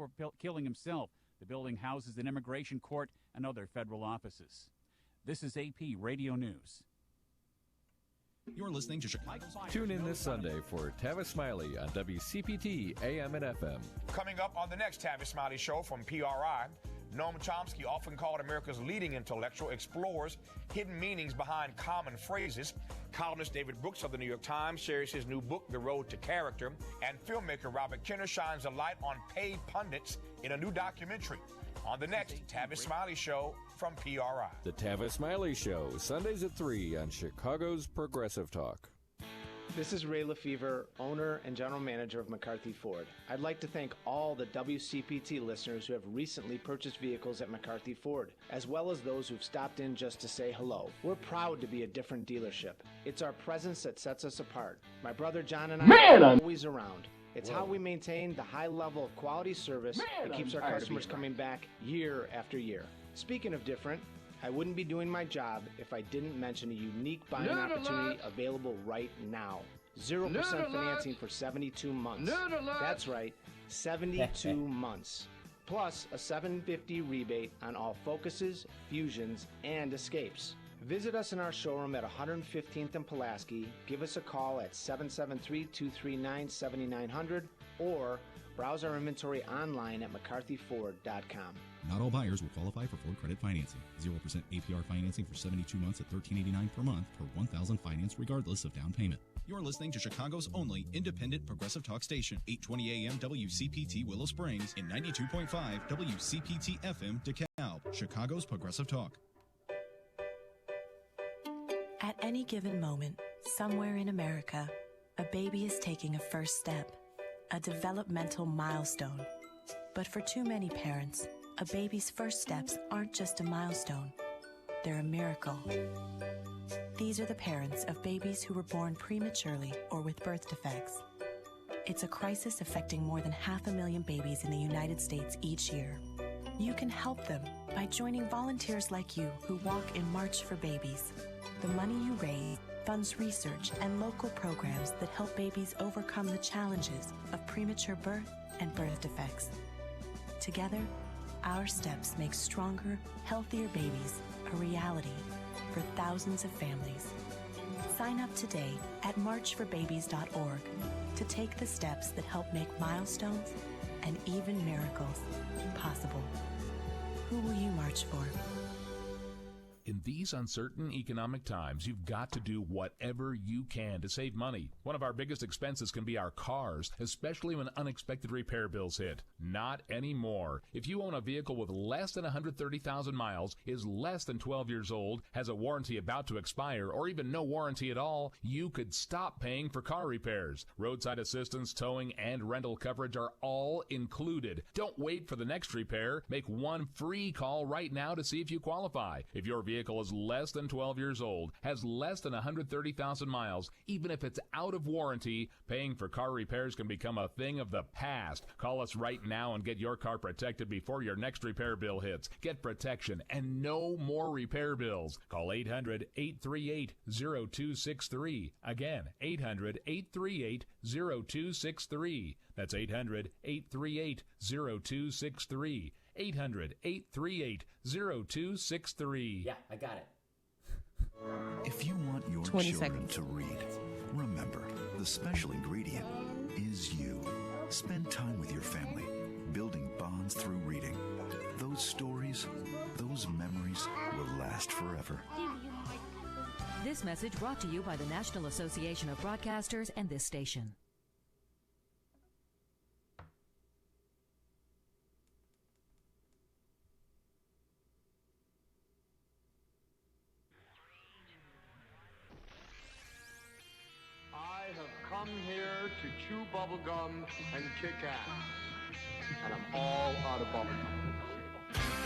before killing himself. The building houses an immigration court and other federal offices. This is AP Radio News. You're listening to Chicago. Tune in this Sunday for Tavis Smiley on WCPT AM and FM. Coming up on the next Tavis Smiley Show from PRI, Noam Chomsky, often called America's leading intellectual, explores hidden meanings behind common phrases. Columnist David Brooks of the New York Times shares his new book, The Road to Character. And filmmaker Robert Kenner shines a light on paid pundits in a new documentary. On the next Tavis Smiley Show from PRI. The Tavis Smiley Show, Sundays at 3 on Chicago's Progressive Talk. This is Ray Lefevre, owner and general manager of McCarthy Ford. I'd like to thank all the WCPT listeners who have recently purchased vehicles at McCarthy Ford, as well as those who've stopped in just to say hello. We're proud to be a different dealership. It's our presence that sets us apart. My brother John and I are always around. It's how we maintain the high level of quality service that keeps our customers coming back year after year. Speaking of different, I wouldn't be doing my job if I didn't mention a unique buying opportunity available right now. 0% financing for 72 months. That's right, 72 months. Plus a $750 rebate on all Focuses, Fusions, and Escapes. Visit us in our showroom at 115th and Pulaski. Give us a call at 773-239-7900 or browse our inventory online at mccarthyford.com. Not all buyers will qualify for Ford credit financing. 0% APR financing for 72 months at $13.89 per month per $1,000 financed regardless of down payment. You're listening to Chicago's only independent progressive talk station, 820 AM WCPT Willow Springs and 92.5 WCPT FM DeKalb, Chicago's Progressive Talk. At any given moment, somewhere in America, a baby is taking a first step, a developmental milestone. But for too many parents, a baby's first steps aren't just a milestone, they're a miracle. These are the parents of babies who were born prematurely or with birth defects. It's a crisis affecting more than 500,000 babies in the United States each year. You can help them by joining volunteers like you who walk in March for Babies. The money you raise funds research and local programs that help babies overcome the challenges of premature birth and birth defects. Together, our steps make stronger, healthier babies a reality for thousands of families. Sign up today at marchforbabies.org to take the steps that help make milestones and even miracles possible. Who will you march for? In these uncertain economic times, you've got to do whatever you can to save money. One of our biggest expenses can be our cars, especially when unexpected repair bills hit. Not anymore. If you own a vehicle with less than 130,000 miles, is less than 12 years old, has a warranty about to expire, or even no warranty at all, you could stop paying for car repairs. Roadside assistance, towing, and rental coverage are all included. Don't wait for the next repair. Make one free call right now to see if you qualify. If your vehicle is less than 12 years old, has less than 130,000 miles, even if it's out of warranty, paying for car repairs can become a thing of the past. Call us right now and get your car protected before your next repair bill hits. Get protection and no more repair bills. Call 800-838-0263. Again, 800-838-0263. That's 800-838-0263. 800-838-0263. Yeah, I got it. If you want your 20 children seconds. to read, remember, the special ingredient is you. Spend time with your family, building bonds through reading. Those stories, those memories will last forever. This message brought to you by the National Association of Broadcasters and this station. I have come here to chew bubblegum and kick ass. And I'm all out of bubblegum.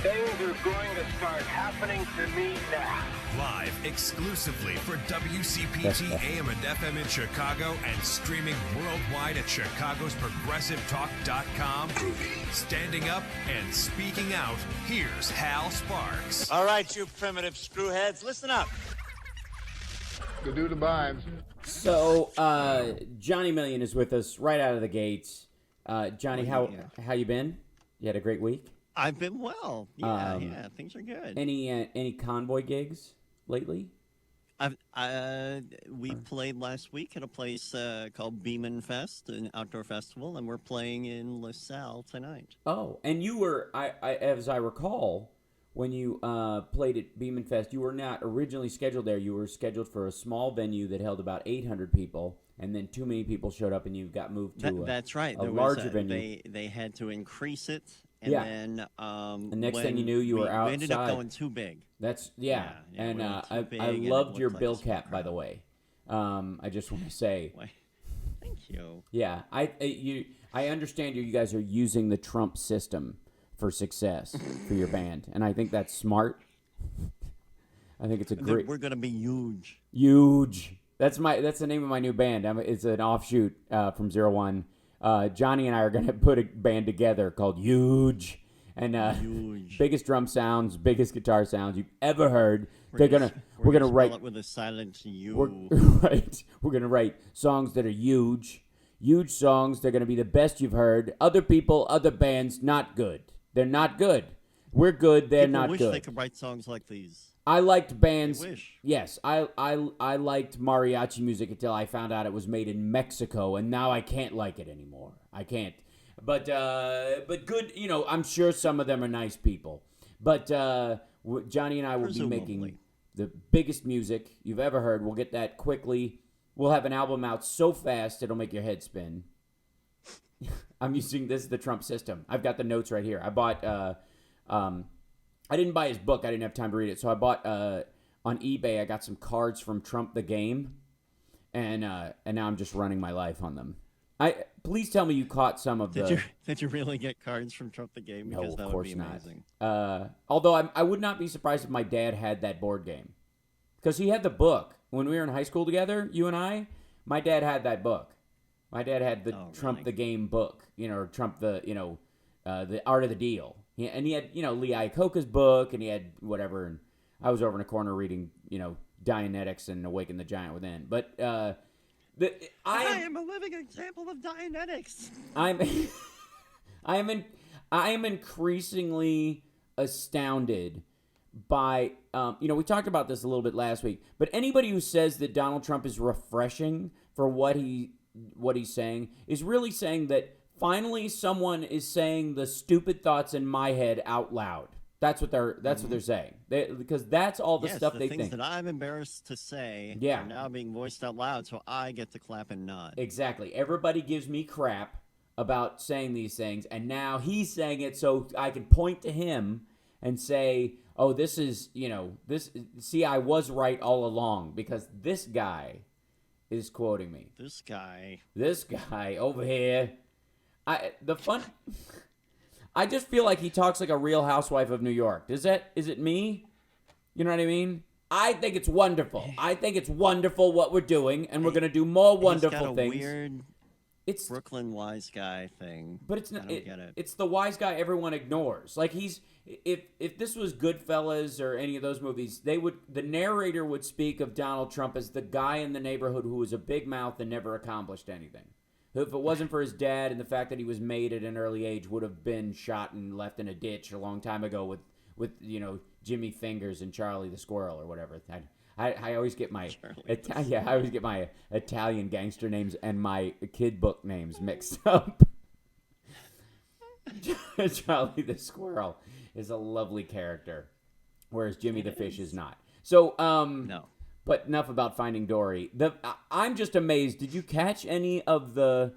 Things are going to start happening to me now. Live exclusively for WCPT AM and FM in Chicago and streaming worldwide at chicagosprogressivetalk.com. Standing up and speaking out, here's Hal Sparks. All right, you primitive screwheads, listen up. To do the vibes. So, Johnny Million is with us right out of the gates. Johnny, how you been? You had a great week? I've been well. Yeah, things are good. Any convoy gigs lately? We played last week at a place called Beeman Fest, an outdoor festival, and we're playing in LaSalle tonight. Oh, and you were, as I recall, when you played at Beeman Fest, you were not originally scheduled there. You were scheduled for a small venue that held about 800 people, and then too many people showed up, and you got moved to that's right. a larger venue. They had to increase it, and then the next thing you knew, you were outside. We ended up going too big. And I loved your bill cap, by the way. I just want to say, thank you. Yeah, I understand you guys are using the Trump system for success for your band, and I think that's smart. I think it's a great. We're gonna be huge. Huge. That's the name of my new band. It's an offshoot from 01. Johnny and I are gonna put a band together called Huge, and Huge. Biggest drum sounds, biggest guitar sounds you've ever heard. We're gonna write it with a silent U. We're gonna write songs that are huge songs. They're gonna be the best you've heard. Other people, other bands, not good. They're not good. We're good. They're not good. People wish they could write songs like these. I liked bands. They wish. Yes, I liked mariachi music until I found out it was made in Mexico, and now I can't like it anymore. I can't. But good. I'm sure some of them are nice people. But Johnny and I will be making the biggest music you've ever heard. We'll get that quickly. We'll have an album out so fast it'll make your head spin. I'm using the Trump system. I've got the notes right here. I bought. I didn't buy his book. I didn't have time to read it. So I bought on eBay. I got some cards from Trump the Game, and now I'm just running my life on them. Please tell me you caught some of Did you really get cards from Trump the Game? Because no, of that course would be amazing. Not. Although I would not be surprised if my dad had that board game, because he had the book when we were in high school together. You and I, my dad had that book. My dad had the Trump the Game book, or Trump the Art of the Deal. And he had, Lee Iacocca's book, and he had whatever. And I was over in a corner reading, Dianetics and Awaken the Giant Within. But I am a living example of Dianetics. I am increasingly astounded by, we talked about this a little bit last week, but anybody who says that Donald Trump is refreshing for what he's saying is really saying that finally someone is saying the stupid thoughts in my head out loud. That's what they're saying. Because that's all the stuff they think. Things that I'm embarrassed to say are now being voiced out loud, so I get to clap and nod. Exactly. Everybody gives me crap about saying these things, and now he's saying it so I can point to him and say, oh, this is, see, I was right all along, because this guy is quoting me. This guy over here. I just feel like he talks like a Real Housewife of New York. Is it me? You know what I mean? I think it's wonderful. I think it's wonderful what we're doing, and we're going to do more wonderful things. Weird Brooklyn wise guy thing. But it's not. I don't get it. It's the wise guy everyone ignores. Like if this was Goodfellas or any of those movies, the narrator would speak of Donald Trump as the guy in the neighborhood who was a big mouth and never accomplished anything. If it wasn't for his dad and the fact that he was made at an early age, would have been shot and left in a ditch a long time ago with Jimmy Fingers and Charlie the Squirrel or whatever. I always get my Italian gangster names and my kid book names mixed up. Charlie the Squirrel is a lovely character, whereas Jimmy the Fish is not. So no. But enough about Finding Dory. I'm just amazed. Did you catch any of the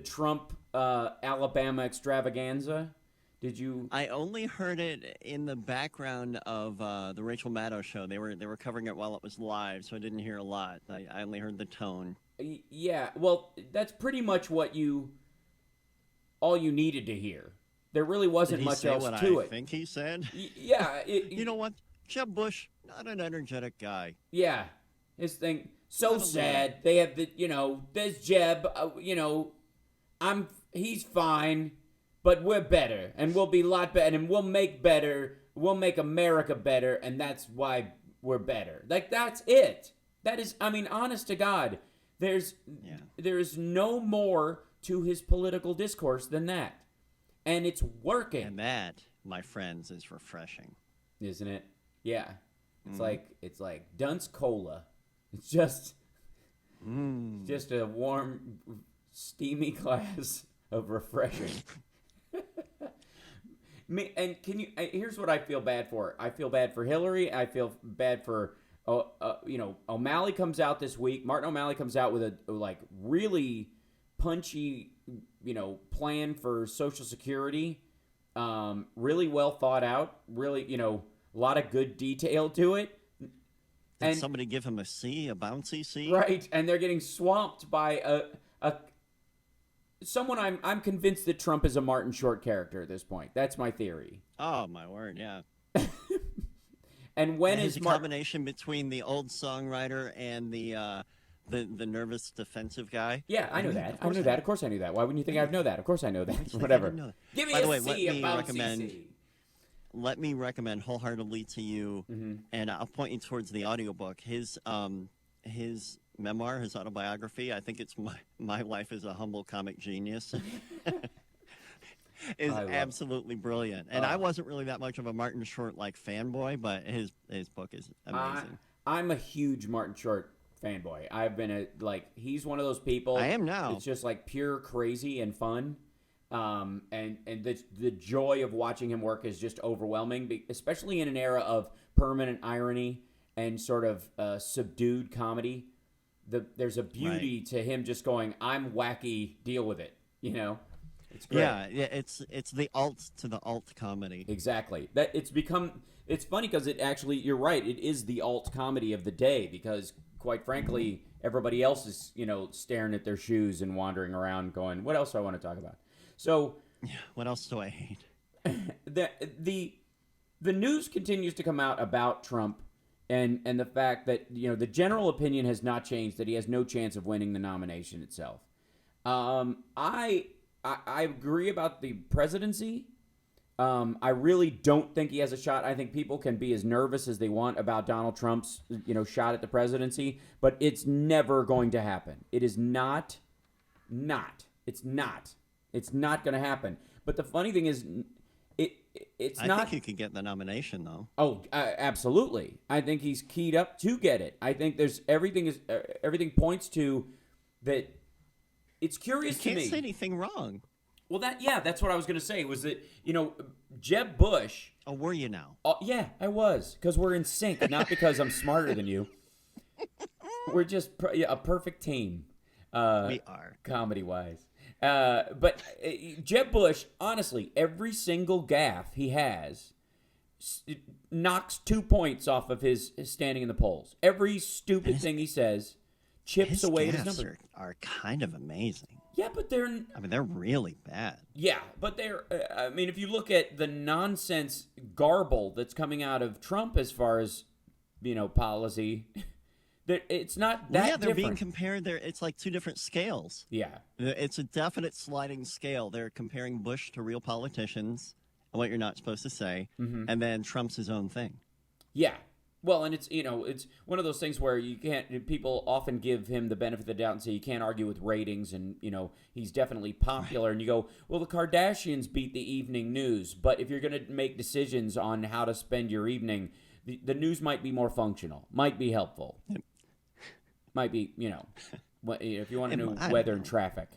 Trump Alabama extravaganza? Did you? I only heard it in the background of the Rachel Maddow show. They were covering it while it was live, so I didn't hear a lot. I only heard the tone. Yeah, well, that's pretty much all you needed to hear. There really wasn't much else to it. I think he said. Yeah. You know what? Jeb Bush, not an energetic guy. Yeah. His thing, so sad. They have there's Jeb, he's fine, but we're better, and we'll be a lot better, and we'll make America better, and that's why we're better. Like, that's it. That is, honest to God, there is no more to his political discourse than that. and it's working. And that, my friends, is refreshing, isn't it? Yeah, it's like Dunce Cola. It's just a warm, steamy glass of refreshing. And here's what I feel bad for. I feel bad for Hillary. I feel bad for, O'Malley comes out this week. Martin O'Malley comes out with a really punchy, plan for Social Security. Really well thought out. Really, a lot of good detail to it. Did somebody give him a bouncy C? Right, and they're getting swamped by someone I'm convinced that Trump is a Martin Short character at this point. That's my theory. Oh, my word, yeah. And when is a combination between the old songwriter and the nervous defensive guy? Yeah, I know that. I knew that. Of course I knew that. Why wouldn't you think I'd know that? Of course I know that. Whatever. Give me By the a way, C about CC. Let me recommend wholeheartedly to you, and I'll point you towards the audiobook. His memoir, his autobiography, I think it's My Life as a Humble Comic Genius, is absolutely brilliant. And I wasn't really that much of a Martin Short fanboy, but his book is amazing. I'm a huge Martin Short fanboy. I've been he's one of those people. I am now. It's just pure crazy and fun. And the joy of watching him work is just overwhelming, especially in an era of permanent irony and sort of subdued comedy. There's a beauty to him just going, I'm wacky, deal with it. It's great. Yeah, it's the alt to the alt comedy. Exactly. It's funny because you're right. It is the alt comedy of the day because, quite frankly, everybody else is staring at their shoes and wandering around going, what else do I want to talk about? So, what else do I hate? The news continues to come out about Trump and the fact that the general opinion has not changed, that he has no chance of winning the nomination itself. I agree about the presidency. I really don't think he has a shot. I think people can be as nervous as they want about Donald Trump's shot at the presidency, but it's never going to happen. It is not. It's not. It's not going to happen. But the funny thing is, it's not. I think he could get the nomination, though. Oh, absolutely. I think he's keyed up to get it. I think everything points to that. It's curious to me. You can't say anything wrong. Well, that's what I was going to say. Was that Jeb Bush? Oh, were you now? Yeah, I was, because we're in sync, not because I'm smarter than you. We're just a perfect team. We are comedy-wise. But Jeb Bush, honestly, every single gaffe he has knocks 2 points off of his standing in the polls. Every stupid thing he says chips away at his number. Are kind of amazing. Yeah, but they're really bad. Yeah, but if you look at the nonsense garble that's coming out of Trump as far as, policy, it's not that they're different. being compared there. It's like two different scales. Yeah. It's a definite sliding scale. They're comparing Bush to real politicians, and what you're not supposed to say, and then Trump's his own thing. Yeah. Well, and it's one of those things where people often give him the benefit of the doubt and say you can't argue with ratings, and he's definitely popular, and you go, well, the Kardashians beat the evening news, but if you're going to make decisions on how to spend your evening, the news might be more functional, might be helpful, might be if you want to know weather and traffic.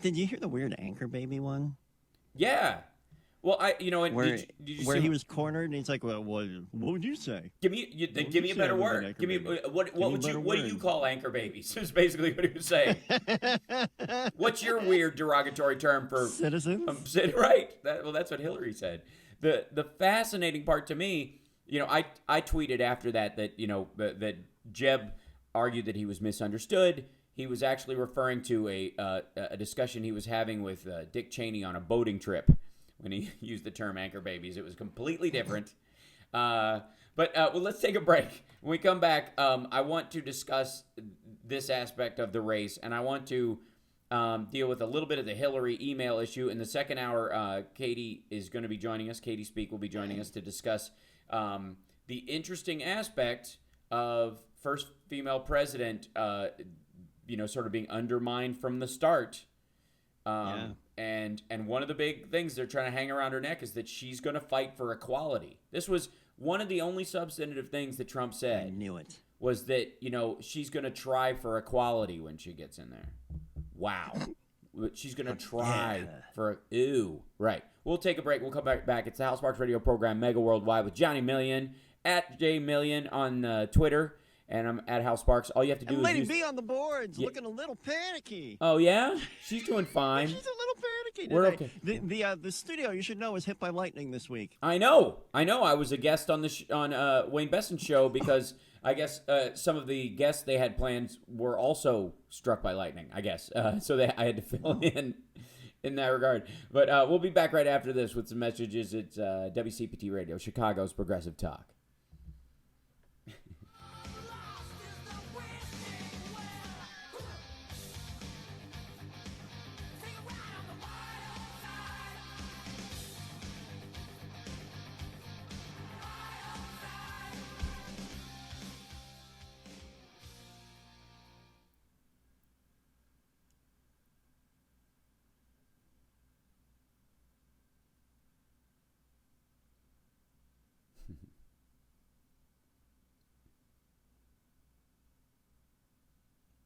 Did you hear the weird Anchor Baby one? Yeah. Well, where did you he was cornered, and he's like, "Well, what would you say? Give me a better word. Give me what do you call anchor babies?" Is basically what he was saying. What's your weird derogatory term for citizens? Right. That's what Hillary said. The fascinating part to me, I tweeted after that that Jeb argued that he was misunderstood. He was actually referring to a discussion he was having with Dick Cheney on a boating trip. When he used the term anchor babies, it was completely different. But let's take a break. When we come back, I want to discuss this aspect of the race, and I want to deal with a little bit of the Hillary email issue. In the second hour, Katie is going to be joining us. Katie Speak will be joining us to discuss the interesting aspect of first female president, sort of being undermined from the start. one of the big things they're trying to hang around her neck is that she's going to fight for equality. This was one of the only substantive things that Trump said. I knew it. Was that, she's going to try for equality when she gets in there. Wow. She's going to try for... Ew. Right. We'll take a break. We'll come back. It's the House Sparks Radio program, Mega Worldwide, with Johnny Million, at JMillion on Twitter, and I'm at House Sparks. All you have to do is Lady B on the boards, looking a little panicky. Oh, yeah? She's doing fine. She's a little panicky today. We're okay. The studio, you should know, was hit by lightning this week. I know. I was a guest on on Wayne Besson's show because... I guess some of the guests they had planned were also struck by lightning, I guess. So I had to fill in that regard. But we'll be back right after this with some messages. It's WCPT Radio, Chicago's Progressive Talk.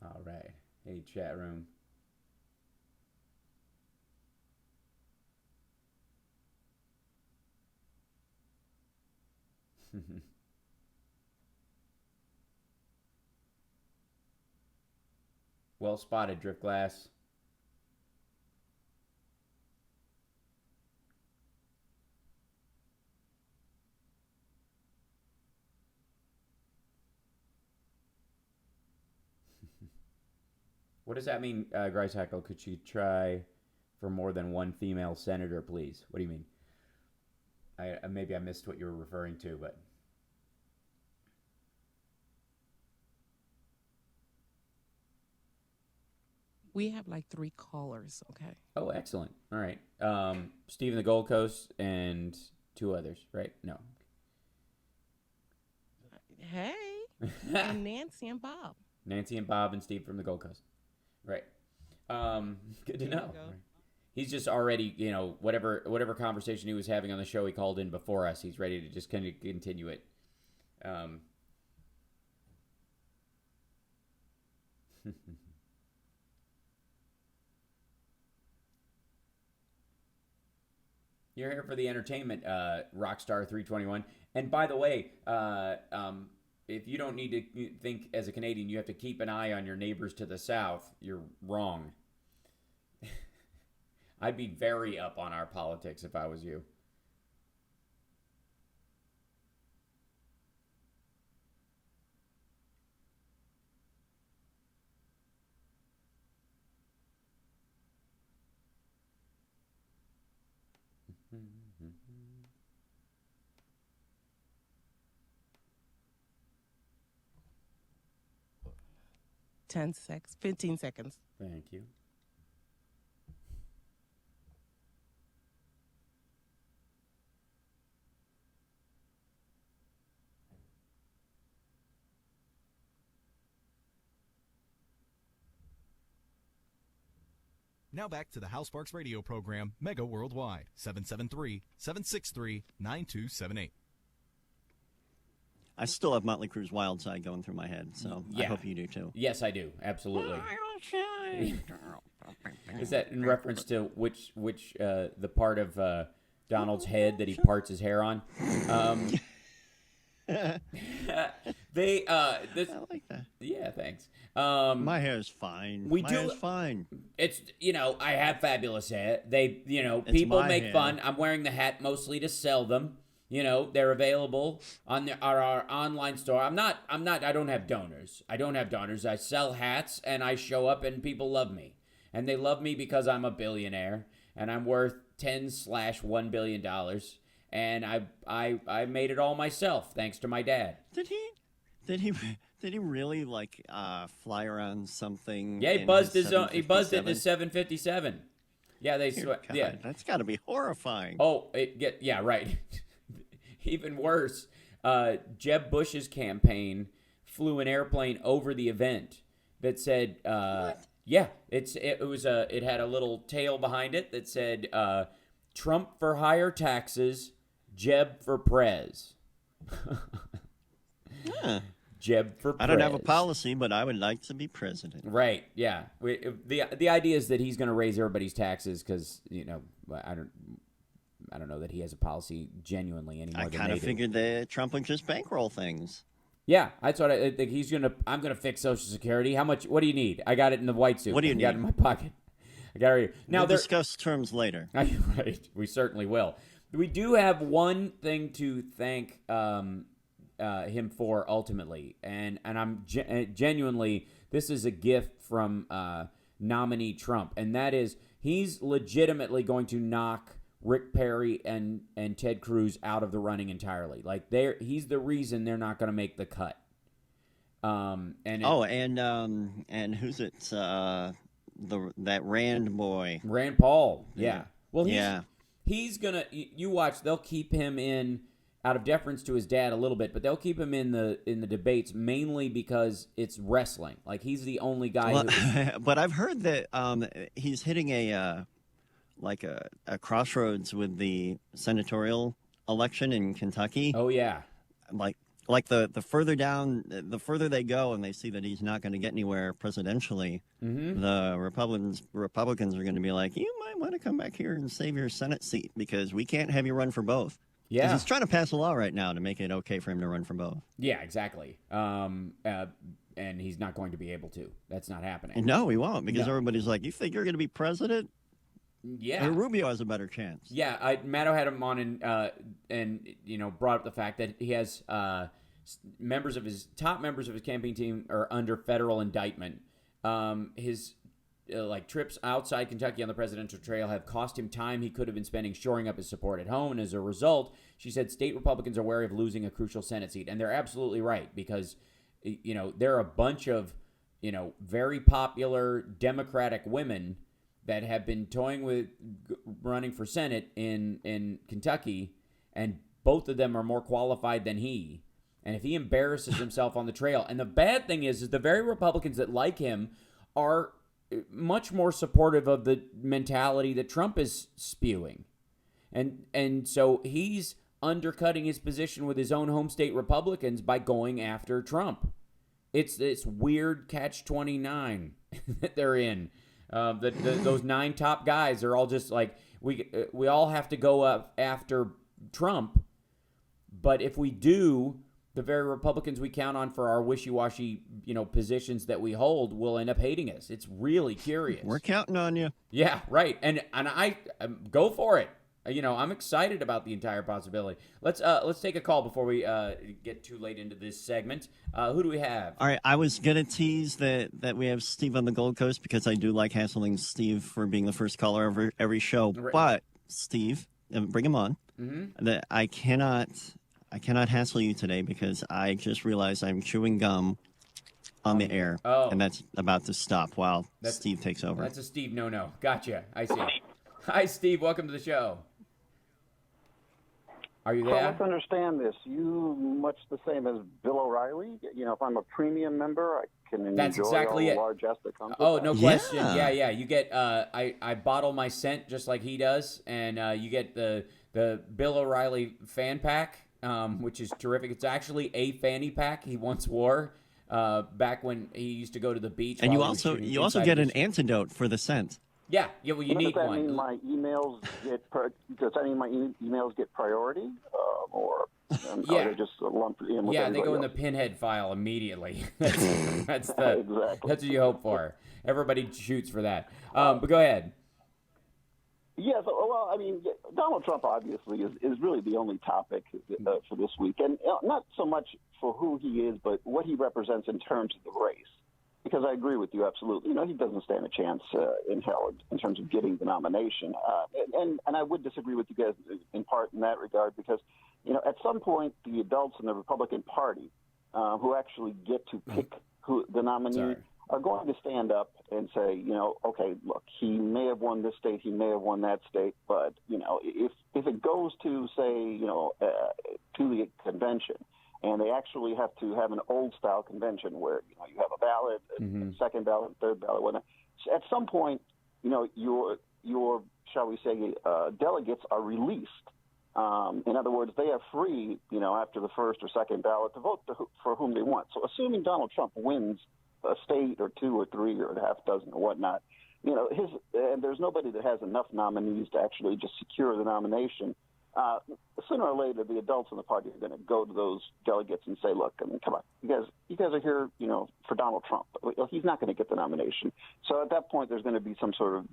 All right. Hey, chat room. Well spotted, Drift Glass. What does that mean, Grice Hackle? Could she try for more than one female senator, please? What do you mean? Maybe I missed what you were referring to, but... We have like 3 callers, okay? Oh, excellent. All right. Steve in the Gold Coast and 2 others, right? No. Hey. And Nancy and Bob. Nancy and Bob and Steve from the Gold Coast. Right. Good to know. He's just already, whatever conversation he was having on the show, he called in before us. He's ready to just kind of continue it. You're here for the entertainment, Rockstar 321. And by the way, if you don't need to think as a Canadian, you have to keep an eye on your neighbors to the south, you're wrong. I'd be very up on our politics if I was you. Ten seconds, 15 seconds. Thank you. Now back to the House Sparks Radio program, Mega Worldwide, 773-763-9278. I still have Motley Crue's Wild Side going through my head, so yeah. I hope you do too. Yes, I do. Absolutely. Is that in reference to which the part of Donald's head that he parts his hair on? I like that. Yeah, thanks. My hair's fine. My hair's fine. It's, I have fabulous hair. People make hair. fun. I'm wearing the hat mostly to sell them. They're available on our online store. I don't have donors. I sell hats and I show up and people love me. And they love me because I'm a billionaire and I'm worth $10/1 billion. And I made it all myself thanks to my dad. Did he really fly around something? Yeah, he buzzed it in his 757. Yeah, yeah. That's got to be horrifying. Oh, yeah, right. Even worse, Jeb Bush's campaign flew an airplane over the event that said, what? Yeah, it had a little tail behind it that said Trump for higher taxes, Jeb for Prez. Jeb for Prez. I don't have a policy, but I would like to be president. Right, yeah. The idea is that he's going to raise everybody's taxes because, I don't know that he has a policy genuinely anymore. I kind of figured that Trump would just bankroll things. Yeah, that's what I think. I'm gonna fix Social Security. How much? What do you need? I got it in the white suit. What do you need? I got it in my pocket. I got it right here. Now we'll discuss terms later. Right, we certainly will. We do have one thing to thank him for ultimately, and I'm genuinely, this is a gift from nominee Trump, and that is he's legitimately going to knock Rick Perry and Ted Cruz out of the running entirely. Like he's the reason they're not going to make the cut. And who's it? That Rand boy, Rand Paul. Yeah. Well, he's gonna. You watch. They'll keep him in out of deference to his dad a little bit, but they'll keep him in the debates mainly because it's wrestling. Like he's the only guy. Well, but I've heard that he's hitting a crossroads with the senatorial election in Kentucky. Oh yeah, like the further down, the further they go, and they see that he's not going to get anywhere presidentially, the Republicans are going to be like, you might want to come back here and save your Senate seat because we can't have you run for both. Yeah, he's trying to pass a law right now to make it okay for him to run for both. Yeah, exactly. And he's not going to be able to. That's not happening. No, he won't because everybody's like, you think you're going to be president? Yeah, Rubio has a better chance. Yeah, Maddow had him on and brought up the fact that he has top members of his campaign team are under federal indictment. His trips outside Kentucky on the presidential trail have cost him time he could have been spending shoring up his support at home. And as a result, she said state Republicans are wary of losing a crucial Senate seat, and they're absolutely right because there are a bunch of very popular Democratic women that have been toying with running for Senate in Kentucky, and both of them are more qualified than he. And if he embarrasses himself on the trail, and the bad thing is the very Republicans that like him are much more supportive of the mentality that Trump is spewing. And so he's undercutting his position with his own home state Republicans by going after Trump. It's this weird catch-29 that they're in. Those 9 top guys are all just like, we all have to go after Trump, but if we do, the very Republicans we count on for our wishy-washy positions that we hold will end up hating us. It's really curious. We're counting on you. Yeah, right. And I go for it. I'm excited about the entire possibility. Let's take a call before we get too late into this segment. Who do we have? All right, I was gonna tease that we have Steve on the Gold Coast because I do like hassling Steve for being the first caller every show. Right. But Steve, bring him on. That I cannot hassle you today because I just realized I'm chewing gum on the air, and that's about to stop while Steve takes over. That's a Steve no. Gotcha. I see. Hi, Steve. Welcome to the show. Are you there? So let's understand this. You much the same as Bill O'Reilly. If I'm a premium member, I can That's enjoy exactly all the it. largesse that comes Oh, with no that. question. Yeah. You get I bottle my scent just like he does, and you get the Bill O'Reilly fan pack, which is terrific. It's actually a fanny pack he once wore back when he used to go to the beach. And you also get an antidote for the scent. Yeah. Well, you need one. Does that mean my emails get priority, or are they just lumped in with they go in the else? pinhead file immediately. That's Exactly. That's what you hope for. Everybody shoots for that. But go ahead. Yeah, Donald Trump obviously is really the only topic for this week, and not so much for who he is, but what he represents in terms of the race. Because I agree with you absolutely. He doesn't stand a chance in hell in terms of getting the nomination, and I would disagree with you guys in part in that regard because at some point the adults in the Republican Party who actually get to pick who the nominee are going to stand up and say, okay, look, he may have won this state, he may have won that state, but if it goes to say to the convention. And they actually have to have an old-style convention where you have a ballot, a second ballot, third ballot, whatnot. at some point, your shall we say, delegates are released. In other words, they are free, after the first or second ballot to vote for whom they want. So assuming Donald Trump wins a state or two or three or a half dozen or whatnot, and there's nobody that has enough nominees to actually just secure the nomination. Sooner or later, the adults in the party are going to go to those delegates and say, "Look, come on, you guys are here, for Donald Trump. He's not going to get the nomination." So at that point, there's going to be some sort of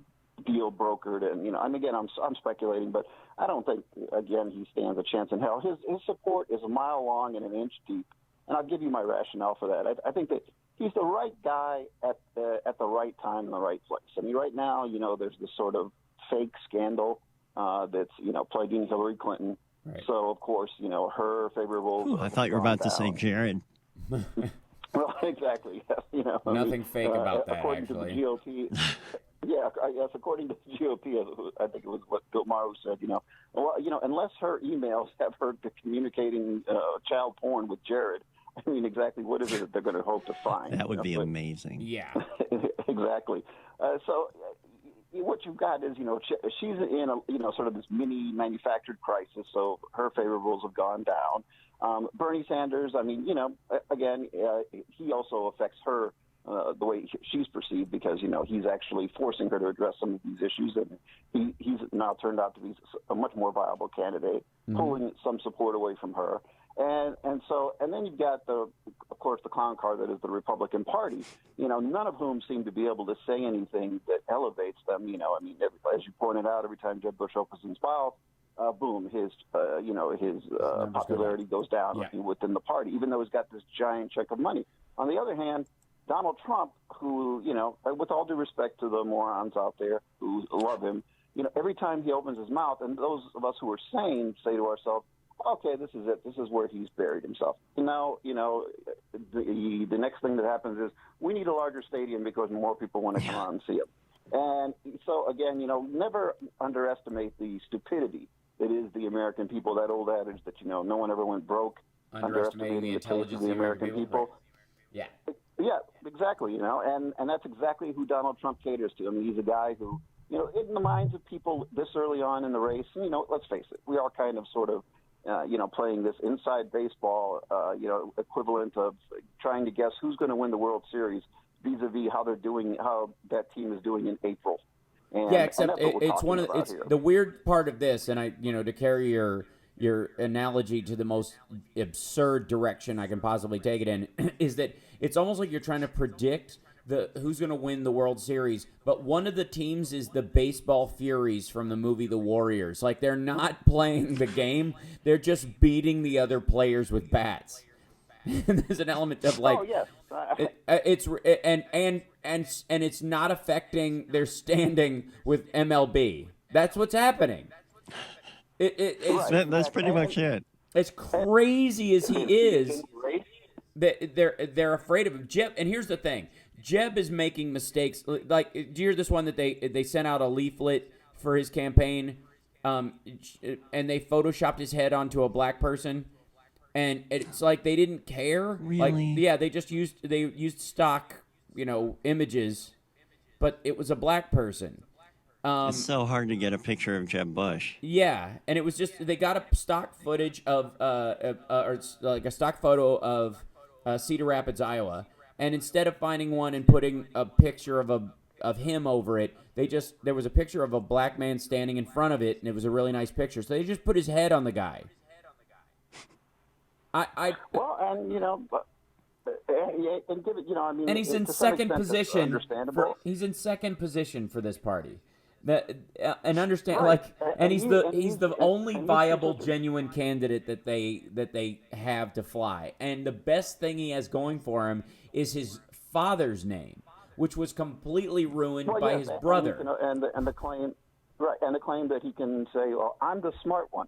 deal brokered, and again, I'm speculating, but I don't think again he stands a chance in hell. His support is a mile long and an inch deep, and I'll give you my rationale for that. I think that he's the right guy at the right time in the right place. I mean, right now, there's this sort of fake scandal that's plaguing Hillary Clinton. Right. So of course, her favorables. I thought you were about to say Jared. Well, exactly. Nothing fake about that, according actually. To the GOP. Yeah, yes. According to the GOP, I think it was what Bill Maher said. Unless her emails have her communicating child porn with Jared, I mean, exactly what is it that they're going to hope to find? That would be amazing. Yeah, exactly. So what you've got is, she's in a, sort of this mini manufactured crisis. So her favorables have gone down. Bernie Sanders, I mean, again, he also affects her. The way she's perceived, because he's actually forcing her to address some of these issues, and he's now turned out to be a much more viable candidate, pulling some support away from her, and then you've got of course the clown car that is the Republican Party, none of whom seem to be able to say anything that elevates them. I mean, as you pointed out, every time Jeb Bush opens his mouth, boom, his popularity goes down within the party, even though he's got this giant check of money. On the other hand, Donald Trump, who, with all due respect to the morons out there who love him, every time he opens his mouth, and those of us who are sane say to ourselves, okay, this is it. This is where he's buried himself. The next thing that happens is we need a larger stadium because more people want to come out and see him. And so, again, never underestimate the stupidity that is the American people, that old adage that, no one ever went broke. Underestimating the intelligence of the American people. Right. Yeah. Yeah, exactly, and that's exactly who Donald Trump caters to. I mean, he's a guy who, in the minds of people this early on in the race, let's face it, we are kind of sort of, playing this inside baseball, equivalent of trying to guess who's going to win the World Series vis-a-vis how that team is doing in April. And, yeah, except and it's one of the weird part of this, and to carry your analogy to the most absurd direction I can possibly take it in, is that it's almost like you're trying to predict who's going to win the World Series, but one of the teams is the baseball Furies from the movie The Warriors. Like, they're not playing the game; they're just beating the other players with bats. There's an element of like, and it's not affecting their standing with MLB. That's what's happening. That's pretty much it. As crazy as he is, they're afraid of him. Jeb, and here's the thing: Jeb is making mistakes. Like, do you hear this one that they sent out a leaflet for his campaign, and they photoshopped his head onto a black person, and it's like they didn't care. Really? Like, yeah, they just used stock, images, but it was a black person. It's so hard to get a picture of Jeb Bush. Yeah, and it was just they got a stock footage of or like a stock photo of Cedar Rapids, Iowa, and instead of finding one and putting a picture of him over it, there was a picture of a black man standing in front of it, and it was a really nice picture. So they just put his head on the guy. And give it, I mean, and he's in second position. He's in second position for this party. And understand, right. And he's the only viable, genuine candidate that they have to fly. And the best thing he has going for him is his father's name, which was completely ruined by his brother. And the claim, right? And the claim that he can say, "Well, I'm the smart one."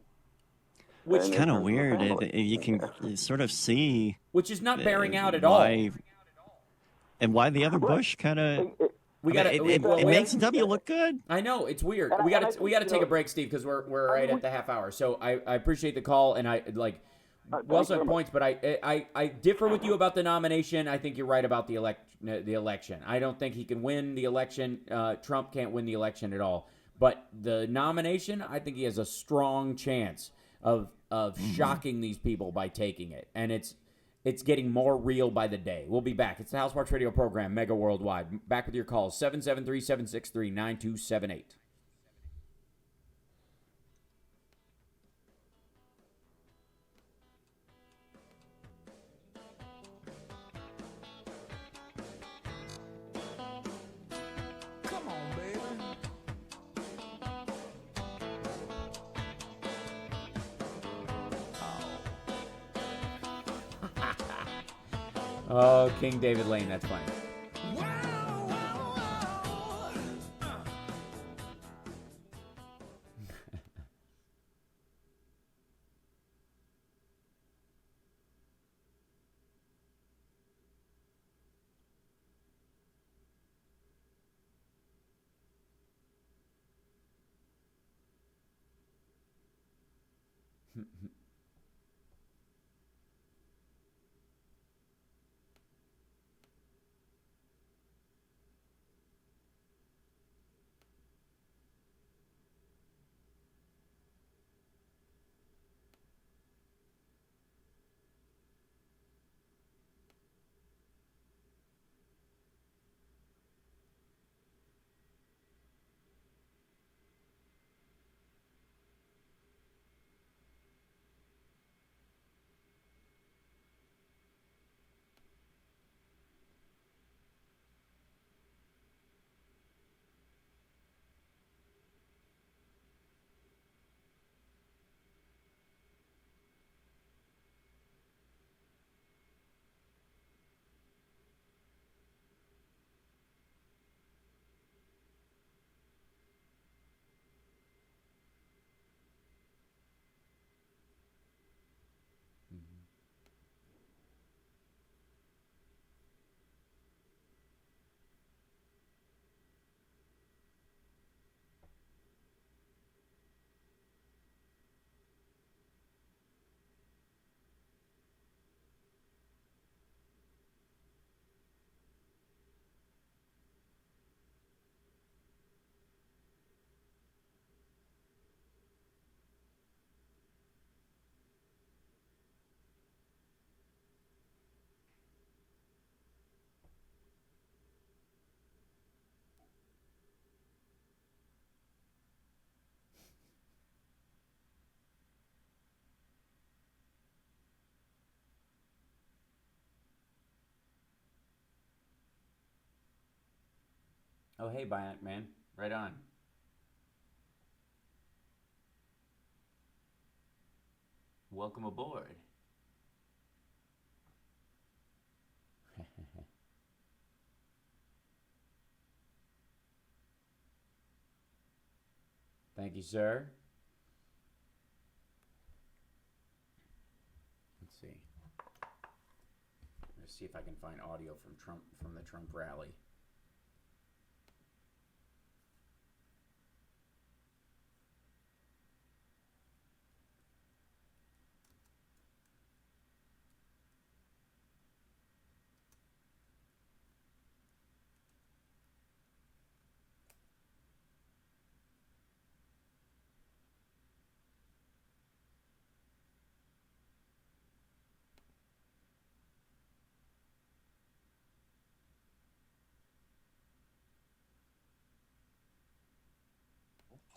Which is kind of weird. You can sort of see, which is not bearing out at all, and why the other Bush kind of. It makes W look good. I know, it's weird. We got to take a break, Steve, because we're right at the half hour. So I appreciate the call, and Well said points, but I differ with you about the nomination. I think you're right about the election. I don't think he can win the election. Trump can't win the election at all. But the nomination, I think he has a strong chance of shocking these people by taking it. And it's getting more real by the day. We'll be back. It's the House Sparks Radio program, Mega Worldwide. Back with your calls, 773-763-9278. Oh, King David Lane, that's funny. Oh, hey, Bionic Man. Right on. Welcome aboard. Thank you, sir. Let's see. Let's see if I can find audio from the Trump rally.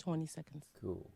$20 seconds. Cool.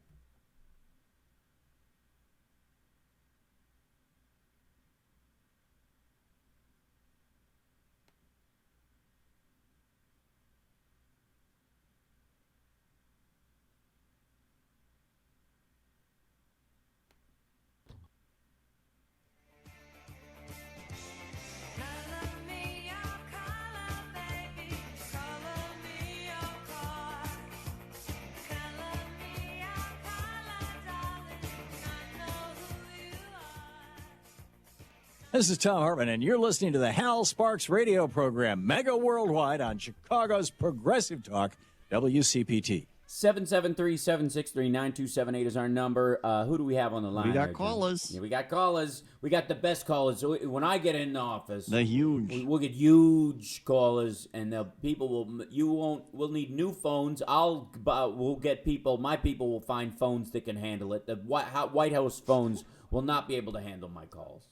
This is Tom Hartman, and you're listening to the Hal Sparks radio program, Mega Worldwide on Chicago's Progressive Talk, WCPT. 773-763-9278 is our number. Who do we have on the line? We got here, callers. Yeah, we got callers. We got the best callers. So when I get in the office, we'll get huge callers, and we'll need new phones. We'll get people. My people will find phones that can handle it. The White House phones will not be able to handle my calls.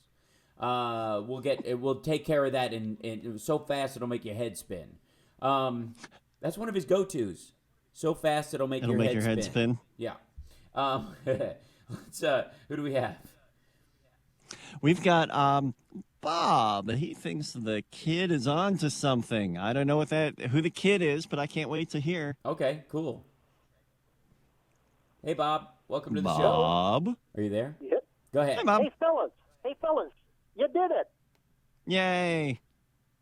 We'll take care of that in so fast it'll make your head spin. That's one of his go-tos. So fast it'll make your head spin. Yeah. Who do we have? We've got Bob. He thinks the kid is on to something. I don't know who the kid is, but I can't wait to hear. Okay, cool. Hey, Bob. Welcome to the show. Bob. Are you there? Yeah. Go ahead. Hey, Bob. Hey, fellas. You did it. Yay.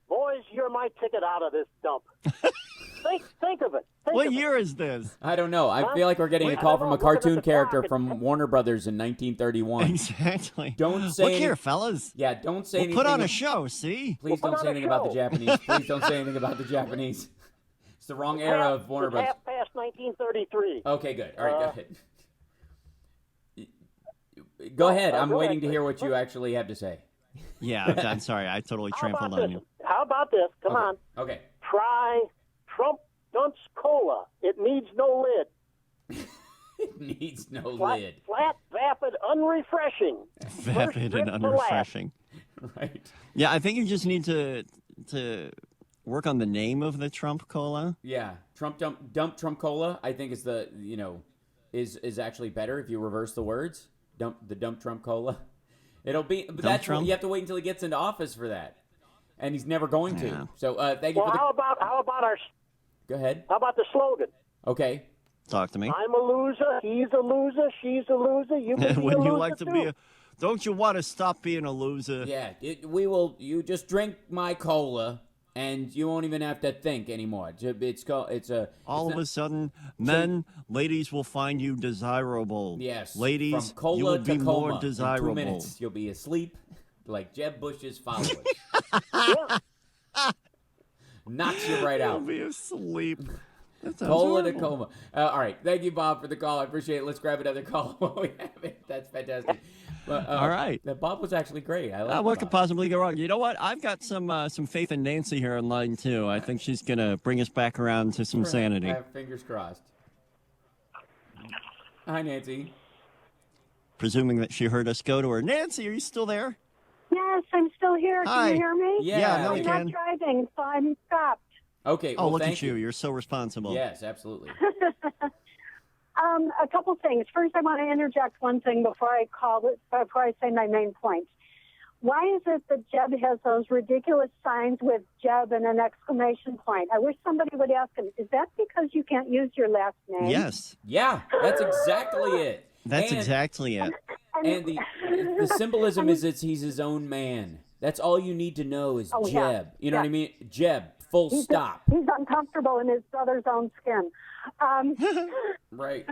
Boys, you're my ticket out of this dump. Think of it. What year is this? I don't know. I feel like we're getting a call from a cartoon character from Warner Brothers in 1931. Exactly. Don't say Look here, fellas. Yeah, don't say anything. Put on a show, see? Please don't say anything about the Japanese. Please don't say anything about the Japanese. It's the wrong era of Warner Brothers. Half past 1933. Okay, good. All right, go ahead. Go ahead. I'm waiting to hear what you actually have to say. Yeah, I'm sorry. I totally trampled on you. How about this? Come on. Okay. Try Trump Dunce Cola. It needs no lid. It needs no lid. Flat, vapid, unrefreshing. Vapid and unrefreshing. Right. Yeah, I think you just need to work on the name of the Trump Cola. Yeah, dump Trump Cola. I think is is actually better if you reverse the words. Dump Trump Cola. It'll be, but that's Trump? You have to wait until he gets into office for that, and he's never going to. So thank you. Well, how about our? Go ahead. How about the slogan? Okay. Talk to me. I'm a loser. He's a loser. She's a loser. You can be Wouldn't a you loser like to too. be a? Don't you want to stop being a loser? Yeah. You just drink my cola, and you won't even have to think anymore. All of a sudden, ladies will find you desirable. Yes. Ladies, from cola you will be to coma. more desirable. In 2 minutes, you'll be asleep like Jeb Bush's followers. Knocks you right out. You'll be asleep. Cola to coma. All right. Thank you, Bob, for the call. I appreciate it. Let's grab another call while we have it. That's fantastic. All right. Bob was actually great. I like what could possibly go wrong? You know what? I've got some faith in Nancy here in line, too. I think she's going to bring us back around to some sanity. I have fingers crossed. Hi, Nancy. Presuming that she heard us go to her. Nancy, are you still there? Yes, I'm still here. Hi. Can you hear me? Yeah, no, you can. I'm not driving, so I'm stopped. Okay. Oh, well, look thank at you. You're so responsible. Yes, absolutely. A couple things. First, I want to interject one thing before I say my main point. Why is it that Jeb has those ridiculous signs with Jeb and an exclamation point? I wish somebody would ask him, is that because you can't use your last name? Yes. Yeah, that's exactly it. That's exactly it. And the symbolism is he's his own man. That's all you need to know is Jeb. Yeah. You know what I mean? Jeb, full stop. He's uncomfortable in his brother's own skin. Right.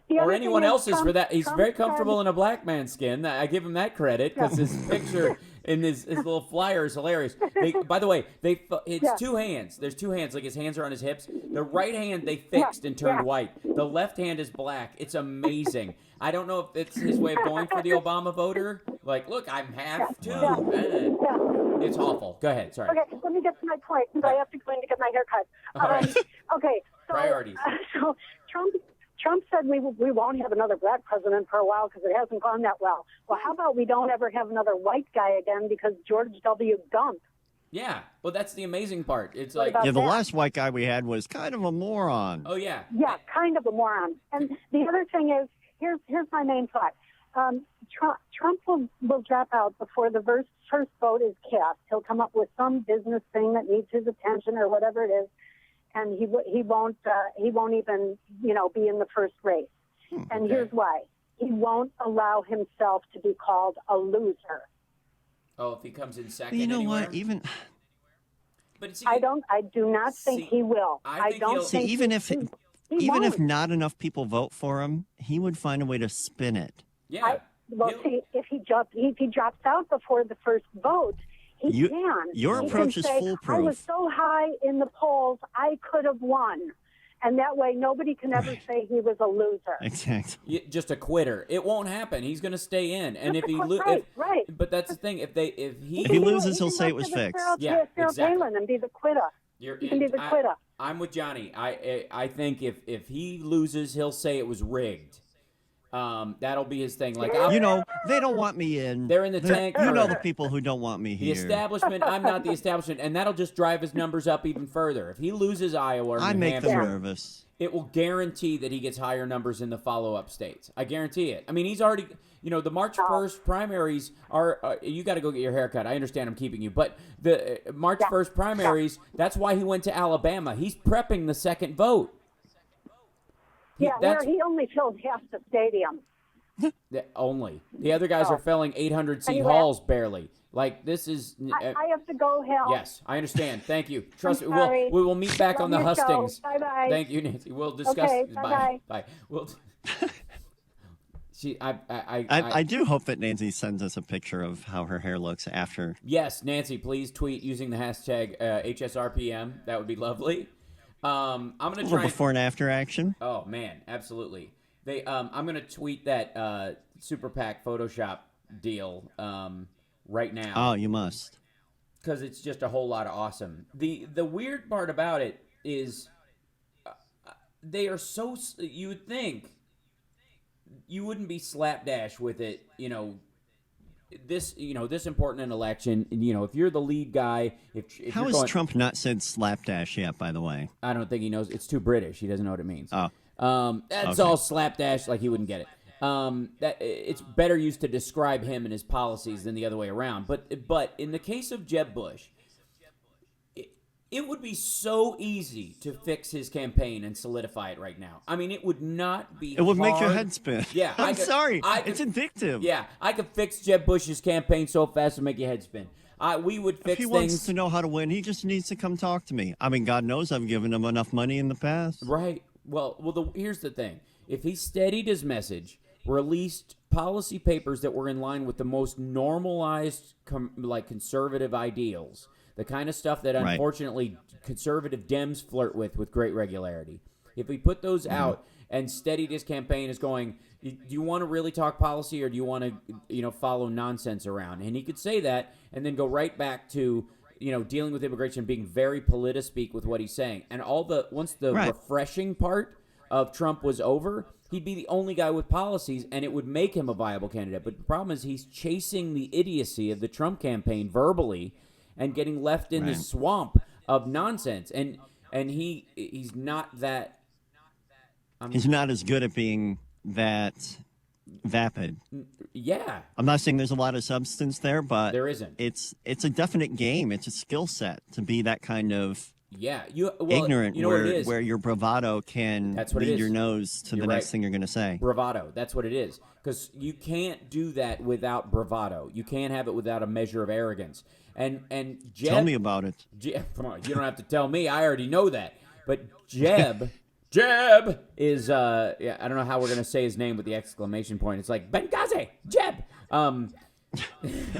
Or anyone else's for that. He's very comfortable in a black man's skin. I give him that credit because his picture in his little flyer is hilarious. By the way, it's two hands. There's two hands. Like his hands are on his hips. The right hand they fixed and turned white. The left hand is black. It's amazing. I don't know if it's his way of going for the Obama voter. Like, look, I'm half too. It's awful. Go ahead. Sorry. Okay, let me get to my point because I have to go in to get my hair cut. All right. Okay. So, priorities. So Trump said we won't have another black president for a while because it hasn't gone that well. Well, how about we don't ever have another white guy again because George W. Gump? Yeah. Well, that's the amazing part. It's What like about the that? last white guy we had was kind of a moron. Oh yeah. Yeah, kind of a moron. And the other thing is, here's my main thought. Trump will drop out before the first vote is cast. He'll come up with some business thing that needs his attention or whatever it is, and he won't even be in the first race. And here's why: he won't allow himself to be called a loser. Oh, if he comes in second. But you know anywhere? what? Even. But see, I do not think he will. I don't think even if won't. not enough people vote for him, he would find a way to spin it. Yeah. See, if he drops out before the first vote, he can. Your He approach can is say, foolproof. I was so high in the polls, I could have won. And that way, nobody can ever say he was a loser. Exactly. Just a quitter. It won't happen. He's going to stay in. And if he right. But that's the thing. If he loses, he'll say it was fixed. Yeah, Sarah exactly. Palin and be the quitter. You can be the quitter. I'm with Johnny. I think if he loses, he'll say it was rigged. That'll be his thing. Like, they don't want me in. They're in the tank. You know the people who don't want me The here. establishment. I'm not the establishment, and that'll just drive his numbers up even further. If he loses Iowa or I New make Hampshire, them nervous. it will guarantee that he gets higher numbers in the follow-up states. I guarantee it. I mean, he's already. The March 1st primaries are. You got to go get your hair cut. I understand I'm keeping you, but the March 1st primaries. That's why he went to Alabama. He's prepping the second vote. Where he only filled half the stadium. Only. The other guys are filling 800-seat Anyway. halls barely. Like, this is... I have to go, Hal. Yes, I understand. Thank you. Trust me. sorry. We will meet back on the Love your show. hustings. Bye-bye. Thank you, Nancy. We'll discuss... Okay, Bye. bye-bye. Bye. We'll... I do hope that Nancy sends us a picture of how her hair looks after. Yes, Nancy, please tweet using the hashtag HSRPM. That would be lovely. I'm going to try... before and after action. Oh, man, absolutely. I'm going to tweet that Super PAC Photoshop deal right now. Oh, you must. Because it's just a whole lot of awesome. The weird part about it is they are so... You would think you wouldn't be slapdash with it, this important an election, if you're the lead guy, if How has Trump not said slapdash yet, by the way? I don't think he knows. It's too British. He doesn't know what it means. Oh. That's all slapdash, like he wouldn't get it. That it's better used to describe him and his policies than the other way around. But in the case of Jeb Bush, it would be so easy to fix his campaign and solidify it right now. I mean, it would not be It would hard. make your head spin. Yeah, I'm sorry. It's addictive. Yeah, I could fix Jeb Bush's campaign so fast and make your head spin. We would fix If he things. wants to know how to win, he just needs to come talk to me. I mean, God knows I've given him enough money in the past. Right. Well, here's the thing. If he steadied his message, released policy papers that were in line with the most normalized, conservative ideals, the kind of stuff that unfortunately conservative Dems flirt with great regularity. If we put those out and steadied his campaign as going, do you want to really talk policy or do you want to, follow nonsense around? And he could say that and then go right back to, dealing with immigration, being very politispeak with what he's saying. And once the refreshing part of Trump was over, he'd be the only guy with policies and it would make him a viable candidate. But the problem is he's chasing the idiocy of the Trump campaign verbally and getting left in this swamp of nonsense. And he's not that... He's not as good at being that vapid. Yeah. I'm not saying there's a lot of substance there, but... There isn't. It's a definite game. It's a skill set to be that kind of... Yeah, ignorant, what it is? Where your bravado can lead your nose to the next thing you're going to say. Bravado, that's what it is. Because you can't do that without bravado. You can't have it without a measure of arrogance. And Jeb... Tell me about it. Come on, you don't have to tell me. I already know that. But Jeb is... I don't know how we're going to say his name with the exclamation point. It's like, Benghazi, Jeb!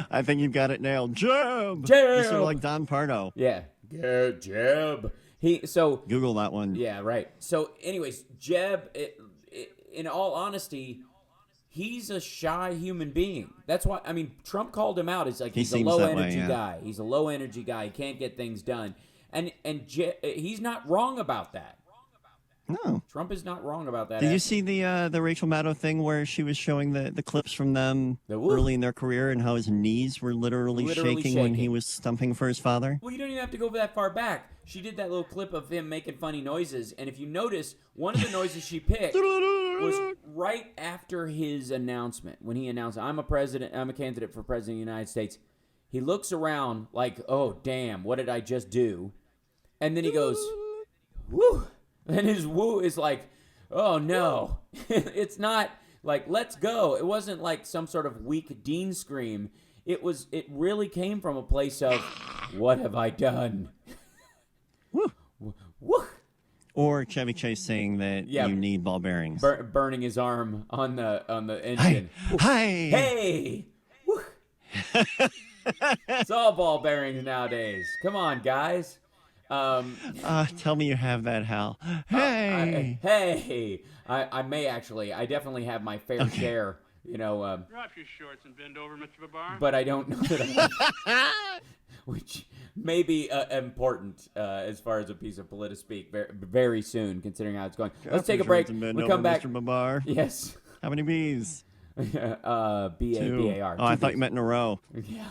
I think you've got it nailed. Jeb! Jeb! You sort of like Don Pardo. Yeah. Jeb. Google that one. Yeah, right. So, anyways, Jeb, in all honesty, he's a shy human being. That's why, Trump called him out. It's like he's a low-energy guy. He's a low-energy guy. He can't get things done. And he's not wrong about that. No. Trump is not wrong about that. Did you see the Rachel Maddow thing where she was showing the clips from them early in their career and how his knees were literally shaking when he was stumping for his father? Well, you don't even have to go that far back. She did that little clip of him making funny noises, and if you notice, one of the noises she picked was right after his announcement. When he announced, I'm a candidate for president of the United States. He looks around like, oh, damn, what did I just do? And then he goes, woo. And his woo is like, oh, no. It's not like, let's go. It wasn't like some sort of weak Dean scream. It really came from a place of, what have I done? Woo. Woo. Or Chevy Chase saying that you need ball bearings. Burning his arm on the engine. Hey! Woo. It's all ball bearings nowadays. Come on, guys. Tell me you have that, Hal. Hey! I may actually. I definitely have my fair share. Drop your shorts and bend over, Mr. Babar. But I don't know that I which may be important as far as a piece of politic-speak very soon, considering how it's going. Let's take a break. We'll come back. Mr. Babar. Yes. How many B's? B-A-B-A-R. Oh, I thought you meant in a row. Yeah.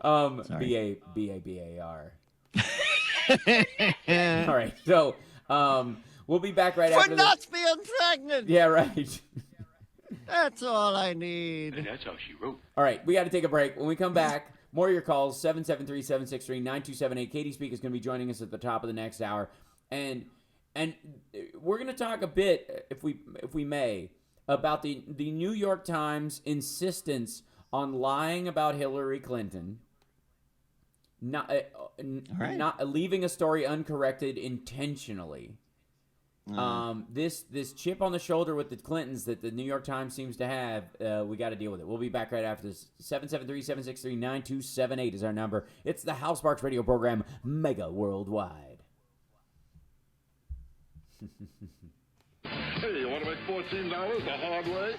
Sorry. B-A-B-A-B-A-R. All right. So, we'll be back right after For not being pregnant. Yeah, right. That's all I need. And that's how she wrote. All right, we got to take a break. When we come back, more of your calls, 773-763-9278. Katie Speak is going to be joining us at the top of the next hour. And we're going to talk a bit, if we may, about the New York Times insistence on lying about Hillary Clinton, not leaving a story uncorrected intentionally. This chip on the shoulder with the Clintons that the New York Times seems to have, we got to deal with it. We'll be back right after this. 773-763-9278 is our number. It's the Hal Sparks radio program, Mega Worldwide. Hey, you want to make $14 the hard way?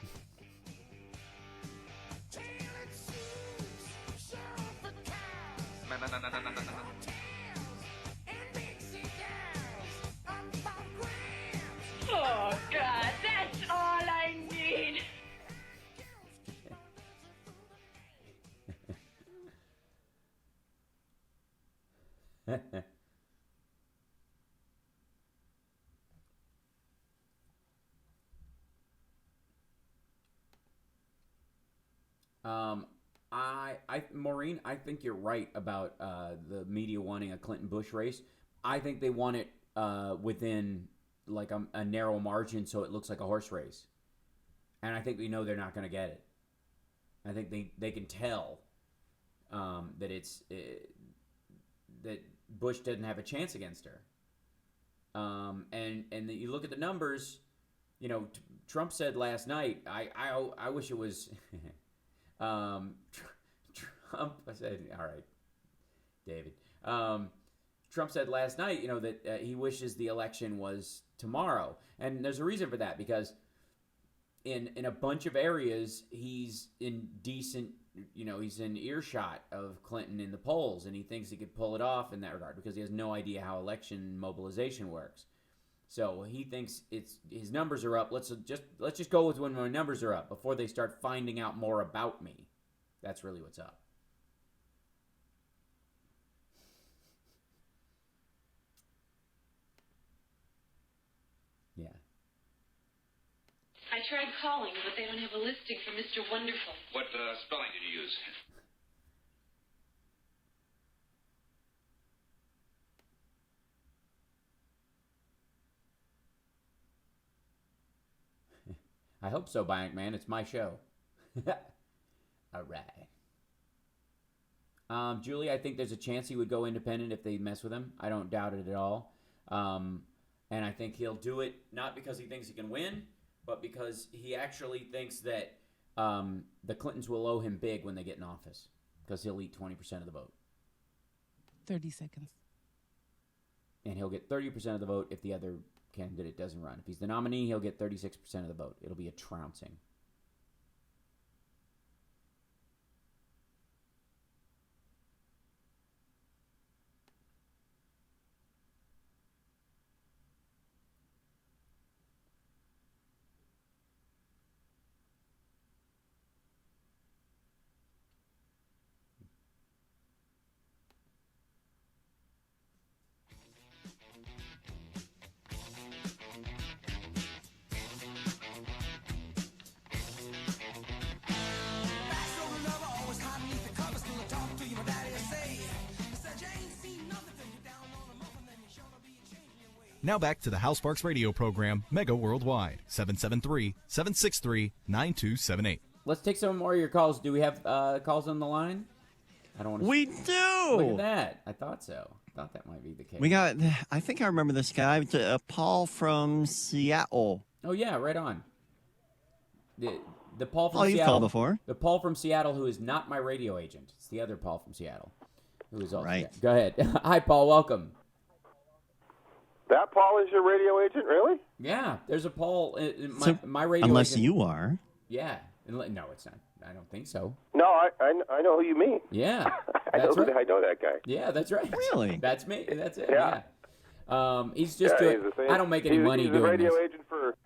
Oh, God, that's all I need. Maureen, I think you're right about the media wanting a Clinton-Bush race. I think they want it within like a narrow margin so it looks like a horse race. And I think we know they're not going to get it. I think they can tell that that Bush doesn't have a chance against her. And you look at the numbers, Trump said last night, I wish it was Trump said, all right, David. Trump said last night, that he wishes the election was tomorrow. And there's a reason for that, because in a bunch of areas, he's in decent, he's in earshot of Clinton in the polls, and he thinks he could pull it off in that regard because he has no idea how election mobilization works. So he thinks his numbers are up. Let's just go with when my numbers are up before they start finding out more about me. That's really what's up. Yeah. I tried calling, but they don't have a listing for Mr. Wonderful. What spelling did you use? I hope so, Bionic Man. It's my show. All right. Julie, I think there's a chance he would go independent if they mess with him. I don't doubt it at all. And I think he'll do it not because he thinks he can win, but because he actually thinks that the Clintons will owe him big when they get in office, because he'll eat 20% of the vote. 30 seconds. And he'll get 30% of the vote if the other candidate doesn't run. If he's the nominee, he'll get 36% of the vote. It'll be a trouncing. Now back to the Hal Sparks radio program, Mega Worldwide, 773-763-9278. Let's take some more of your calls. Do we have calls on the line? I don't want to. We do. Look at that. I thought so. I thought that might be the case. We got, I think I remember this guy, Paul from Seattle. Oh, yeah, right on. The Paul from Seattle. Seattle. You've called before. The Paul from Seattle who is not my radio agent. It's the other Paul from Seattle. who is also Right. Go ahead. Hi, Paul. Welcome. That Paul is your radio agent, really? Yeah, there's a Paul. My radio unless agent. you are. Yeah. No, it's not. I don't think so. No, I know who you mean. Yeah. I know That's right. I know that guy. Yeah, that's right. Really? That's me. That's it. Yeah. He's just doing. He's the same. I don't make any money he's doing a radio this. agent for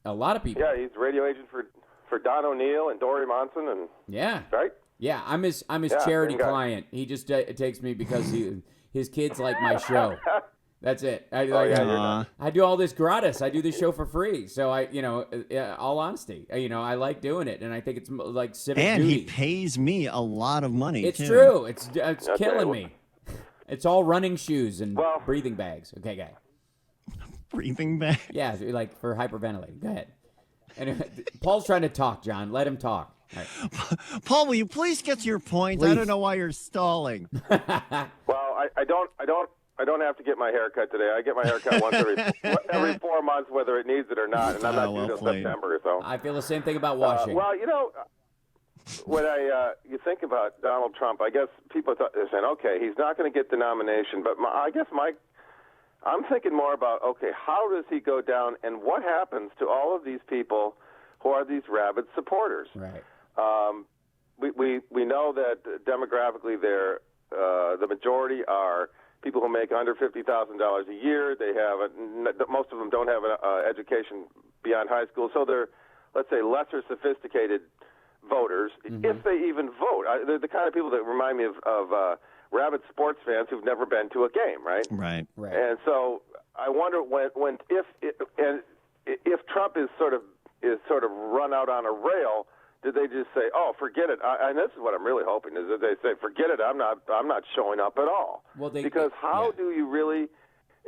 A lot of people. Yeah, he's a radio agent for Don O'Neill and Dory Monson and Yeah. right. Yeah, I'm his Yeah, charity same guy. client. He just takes me because his kids like my show. That's it. I do all this gratis. I do this show for free. So all honesty, I like doing it, and I think it's like civic And duty. he pays me a lot of money. It's too. true. It's Okay, killing well- me. It's all running shoes and breathing bags. Okay, guy. Breathing bag. Yeah, like for hyperventilating. Go ahead. Anyway, Paul's trying to talk, John. Let him talk. All right. Paul, will you please get to your point? I Please. don't know why you're stalling. Well, I don't have to get my hair cut today. I get my hair cut once every 4 months, whether it needs it or not, and I'm not due till September. So I feel the same thing about washing. well, when you think about Donald Trump, I guess people they're saying, okay, he's not going to get the nomination, but I'm thinking more about, okay, how does he go down, and what happens to all of these people who are these rabid supporters? Right. We know that demographically, the majority are people who make under $50,000 a year. They have most of them don't have an education beyond high school, so they're, let's say, lesser sophisticated voters, if they even vote. They're the kind of people that remind me of rabid sports fans who've never been to a game, right? Right. And so I wonder if Trump is sort of run out on a rail, did they just say, "Oh, forget it"? And this is what I'm really hoping is that they say, "Forget it. I'm not showing up at all." Well, because how do you really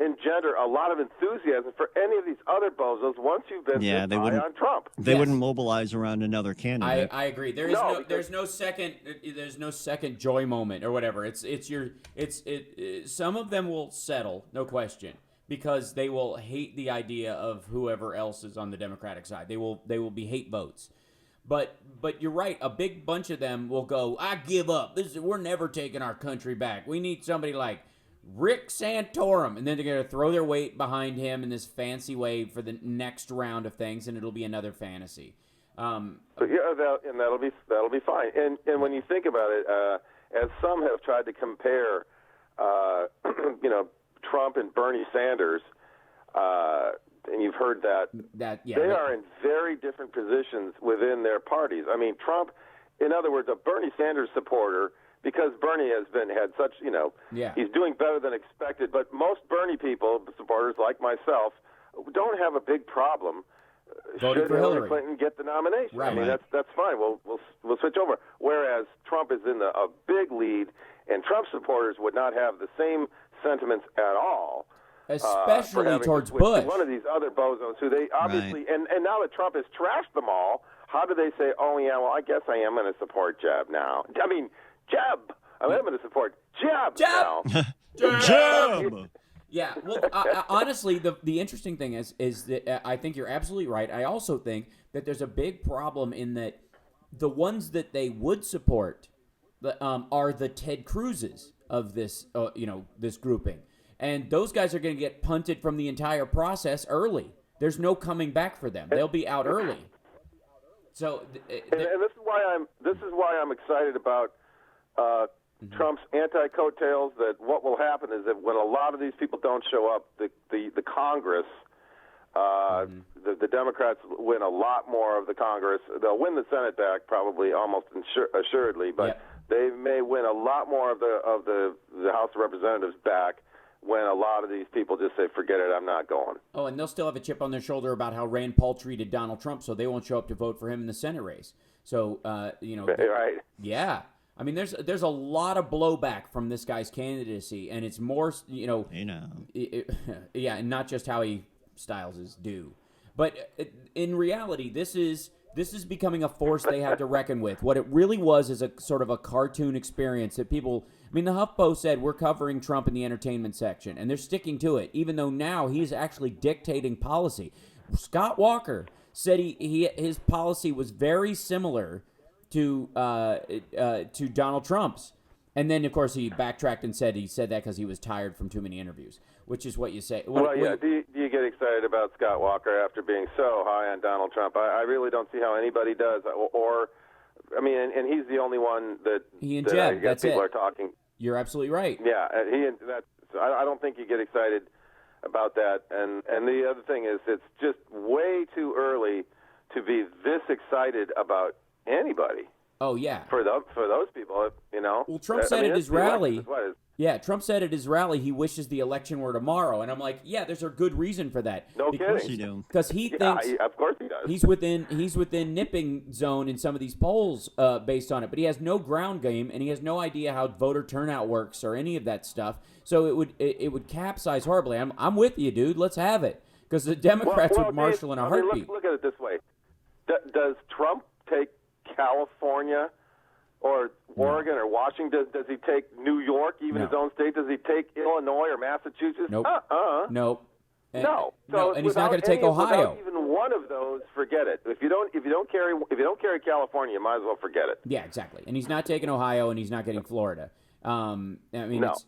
engender a lot of enthusiasm for any of these other bozos once you've been this high on Trump? They wouldn't mobilize around another candidate. I agree. There's no second joy moment or whatever. Some of them will settle, no question, because they will hate the idea of whoever else is on the Democratic side. They will be hate votes. But you're right. A big bunch of them will go, "I give up. We're never taking our country back. We need somebody like Rick Santorum," and then they're going to throw their weight behind him in this fancy way for the next round of things, and it'll be another fantasy. And that'll be fine. And when you think about it, as some have tried to compare, Trump and Bernie Sanders, and you've heard that they are in very different positions within their parties. I mean, Trump, in other words, a Bernie Sanders supporter, because Bernie had such, he's doing better than expected. But most Bernie supporters like myself, don't have a big problem voting should for Hillary Clinton get the nomination. Right. I mean, that's fine. We'll switch over. Whereas Trump is in a big lead, and Trump supporters would not have the same sentiments at all. Especially towards Bush. One of these other bozos who they obviously, and now that Trump has trashed them all, how do they say, "Oh yeah, well I guess I am going to support Jeb now"? I mean, Jeb. I'm going to support Jeb now. Jeb. Yeah. Well, honestly, the interesting thing is that I think you're absolutely right. I also think that there's a big problem in that the ones that they would support are the Ted Cruzes of this, this grouping. And those guys are going to get punted from the entire process early. There's no coming back for them. They'll be out early. So, and this is why I'm excited about Trump's anti-coattails. That what will happen is that when a lot of these people don't show up, the Congress, the Democrats win a lot more of the Congress. They'll win the Senate back probably almost assuredly, but they may win a lot more of the House of Representatives back when a lot of these people just say, "Forget it, I'm not going." Oh, and they'll still have a chip on their shoulder about how Rand Paul treated Donald Trump, so they won't show up to vote for him in the Senate race. So, right? Yeah, I mean, there's a lot of blowback from this guy's candidacy, and it's more, yeah, and not just how he styles his do, but in reality, this is becoming a force they have to reckon with. What it really was is a sort of a cartoon experience that people. I mean, the HuffPo said we're covering Trump in the entertainment section, and they're sticking to it, even though now he's actually dictating policy. Scott Walker said his policy was very similar to Donald Trump's, And then, of course, he backtracked and said he said that because he was tired from too many interviews, which is what you say. Do you get excited about Scott Walker after being so high on Donald Trump? I really don't see how anybody does. And he's the only one that he and that Jeb, I guess that's people it. are talking. You're absolutely right. Yeah, I don't think you get excited about that. And the other thing is, it's just way too early to be this excited about anybody. Oh, yeah. For those people, you know. Well, Trump said at his rally. Yeah, Trump said at his rally he wishes the election were tomorrow, and I'm like, yeah, there's a good reason for that. No kidding. Because he thinks, of course he does. He's within nipping zone in some of these polls based on it, but he has no ground game, and he has no idea how voter turnout works or any of that stuff. So it would capsize horribly. I'm with you, dude. Let's have it, because the Democrats would marshal in a heartbeat. Look at it this way: does Trump take California or Oregon or Washington? Does he take New York, even his own state? Does he take Illinois or Massachusetts? Nope. Nope. No. And he's not going to take Ohio. Without even one of those, forget it. If you don't carry California, you might as well forget it. Yeah, exactly. And he's not taking Ohio, and he's not getting Florida.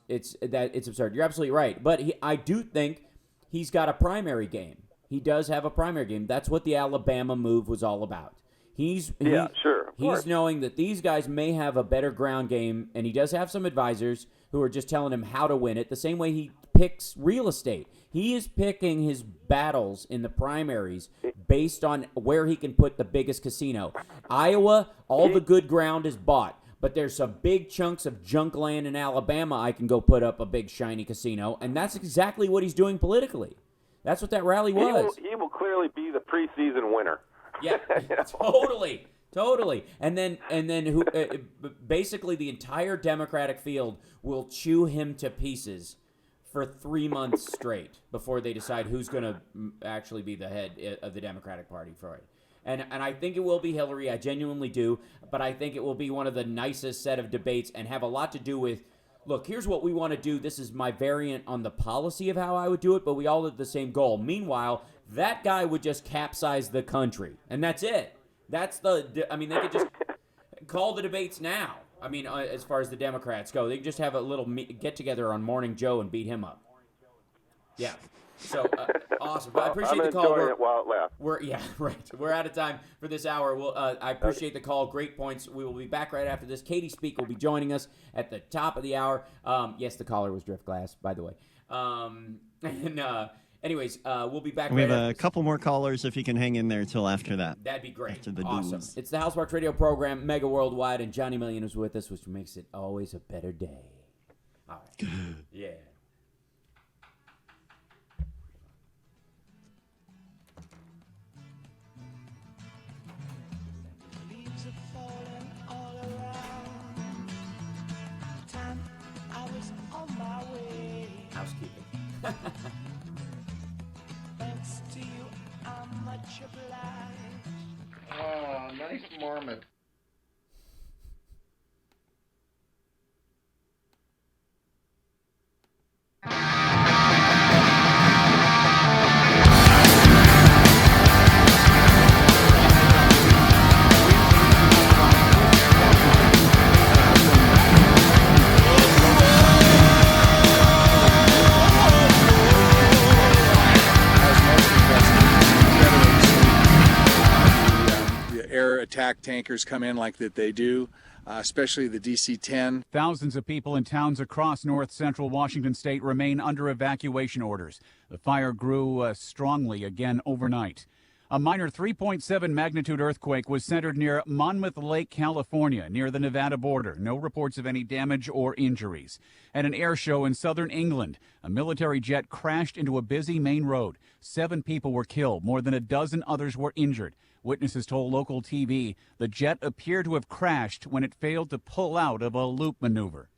It's absurd. You're absolutely right. But I do think he's got a primary game. He does have a primary game. That's what the Alabama move was all about. He's knowing that these guys may have a better ground game, and he does have some advisors who are just telling him how to win it, the same way he picks real estate. He is picking his battles in the primaries based on where he can put the biggest casino. Iowa, all the good ground is bought, but there's some big chunks of junk land in Alabama I can go put up a big shiny casino, and that's exactly what he's doing politically. That's what that rally was. He will clearly be the preseason winner. Yeah, totally. And then basically the entire Democratic field will chew him to pieces for 3 months straight before they decide who's going to actually be the head of the Democratic Party for it. And I think it will be Hillary. I genuinely do. But I think it will be one of the nicest set of debates and have a lot to do with, look, here's what we want to do. This is my variant on the policy of how I would do it, but we all have the same goal. Meanwhile, that guy would just capsize the country, and that's it. They could just call the debates now. As far as the Democrats go, they can just have a little get-together on Morning Joe and beat him up. Yeah. So, awesome. I appreciate the call. I'm enjoying it while it lasts. We're out of time for this hour. I appreciate the call. Great points. We will be back right after this. Katie Speak will be joining us at the top of the hour. Yes, the caller was Driftglass, by the way. Anyways, we'll be back. We have a couple more callers if you can hang in there till after that. That'd be great. After the awesome. dudes. It's the Housemarque Radio program, Mega Worldwide, and Johnny Million is with us, which makes it always a better day. All right. Yeah. Housekeeping. Thanks to you, I'm much obliged. Oh, nice Mormon. Attack tankers come in like that they do, especially the DC-10. Thousands of people in towns across north central Washington state remain under evacuation orders. The fire grew strongly again overnight. A minor 3.7 magnitude earthquake was centered near Monmouth Lake, California, near the Nevada border. No reports of any damage or injuries. At an air show in southern England, a military jet crashed into a busy main road. 7 people were killed. More than a dozen others were injured. Witnesses told local TV the jet appeared to have crashed when it failed to pull out of a loop maneuver.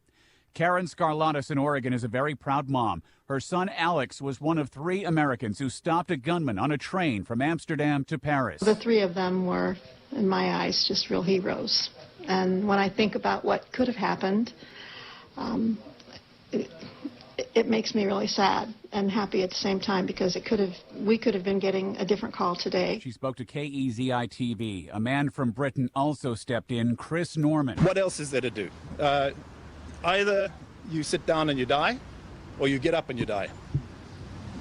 Karen Scarlatus in Oregon is a very proud mom. Her son Alex was one of 3 Americans who stopped a gunman on a train from Amsterdam to Paris. The 3 of them were, in my eyes, just real heroes. And when I think about what could have happened, it makes me really sad and happy at the same time, because we could have been getting a different call today. She spoke to KEZI-TV. A man from Britain also stepped in, Chris Norman. What else is there to do? Either you sit down and you die, or you get up and you die.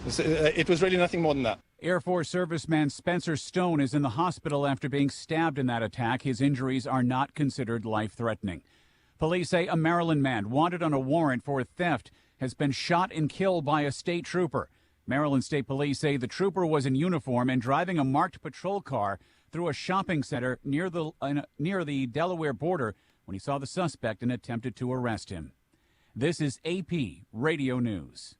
It was really nothing more than that. Air Force serviceman Spencer Stone is in the hospital after being stabbed in that attack. His injuries are not considered life-threatening. Police say a Maryland man wanted on a warrant for theft has been shot and killed by a state trooper. Maryland State Police say the trooper was in uniform and driving a marked patrol car through a shopping center near the Delaware border when he saw the suspect and attempted to arrest him. This is AP Radio News.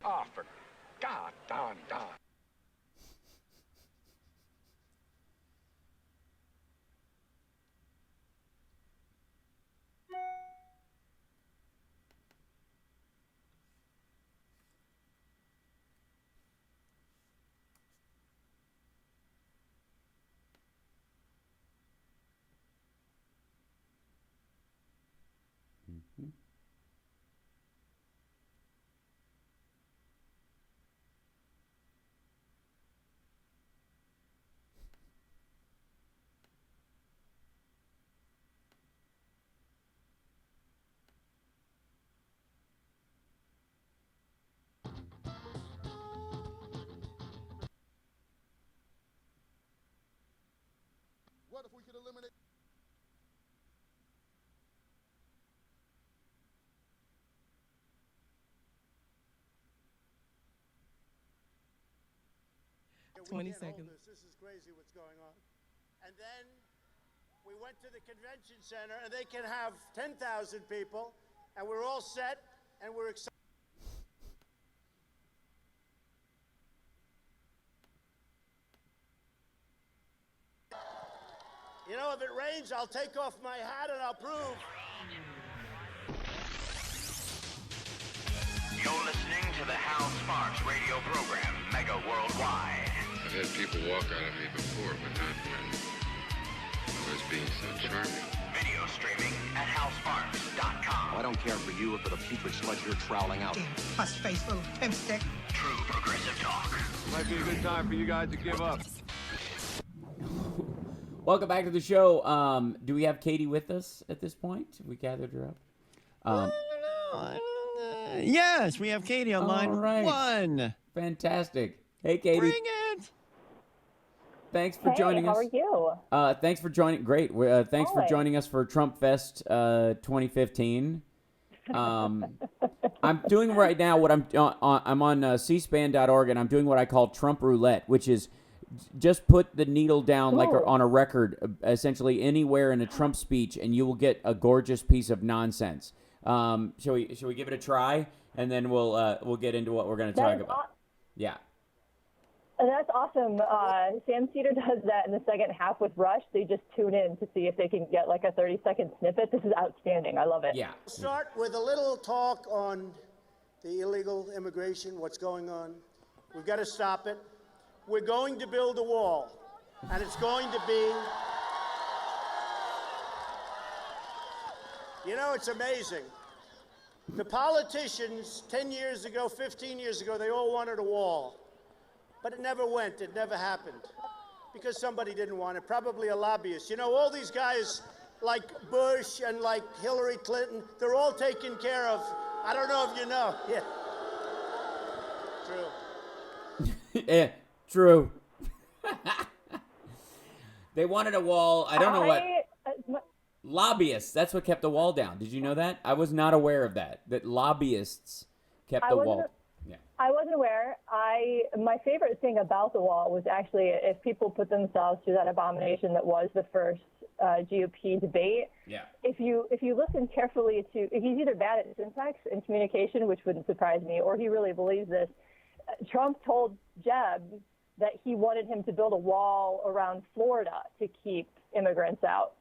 Oh, for God, darn. What if we could eliminate? Yeah, 20 seconds. This is crazy what's going on. And then we went to the convention center, and they can have 10,000 people, and we're all set, and we're excited. You know, if it rains, I'll take off my hat and I'll prove. You're listening to the Hal Sparks radio program, Mega Worldwide. I've had people walk out of me before, but not when I was being so charming. Video Streaming at housefarms.com. I don't care for you or for the putrid sludge you're troweling out. Puss-faced little pimpstick. True progressive talk. Might be a good time for you guys to give up. Welcome back to the show. Do we have Katie with us at this point? We gathered her up. Yes, we have Katie on line one. Fantastic. Hey, Katie. Bring it. Thanks for joining us. How are you? Thanks for joining. Great. Thanks for joining us for Trump Fest 2015. I'm doing right now what I'm on cspan.org, and I'm doing what I call Trump Roulette, which is just put the needle down like on a record, essentially anywhere in a Trump speech, and you will get a gorgeous piece of nonsense. Shall we give it a try, and then we'll get into what we're going to talk about. Yeah. That's awesome. Sam Cedar does that in the second half with Rush. They just tune in to see if they can get like a 30-second snippet. This is outstanding. I love it. Yeah. We'll start with a little talk on the illegal immigration, what's going on. We've got to stop it. We're going to build a wall, and it's going to be... You know, it's amazing. The politicians 10 years ago, 15 years ago, they all wanted a wall. But it never went. It never happened. Because somebody didn't want it. Probably a lobbyist. You know, all these guys like Bush and like Hillary Clinton, they're all taken care of. I don't know if you know. Yeah. True. Yeah, true. They wanted a wall. I don't know what. Lobbyists. That's what kept the wall down. Did you know that? I was not aware of that. That lobbyists kept the wall. I wasn't aware. My favorite thing about the wall was actually if people put themselves through that abomination that was the first GOP debate. Yeah. If you listen carefully to, he's either bad at syntax and communication, which wouldn't surprise me, or he really believes this. Trump told Jeb that he wanted him to build a wall around Florida to keep immigrants out.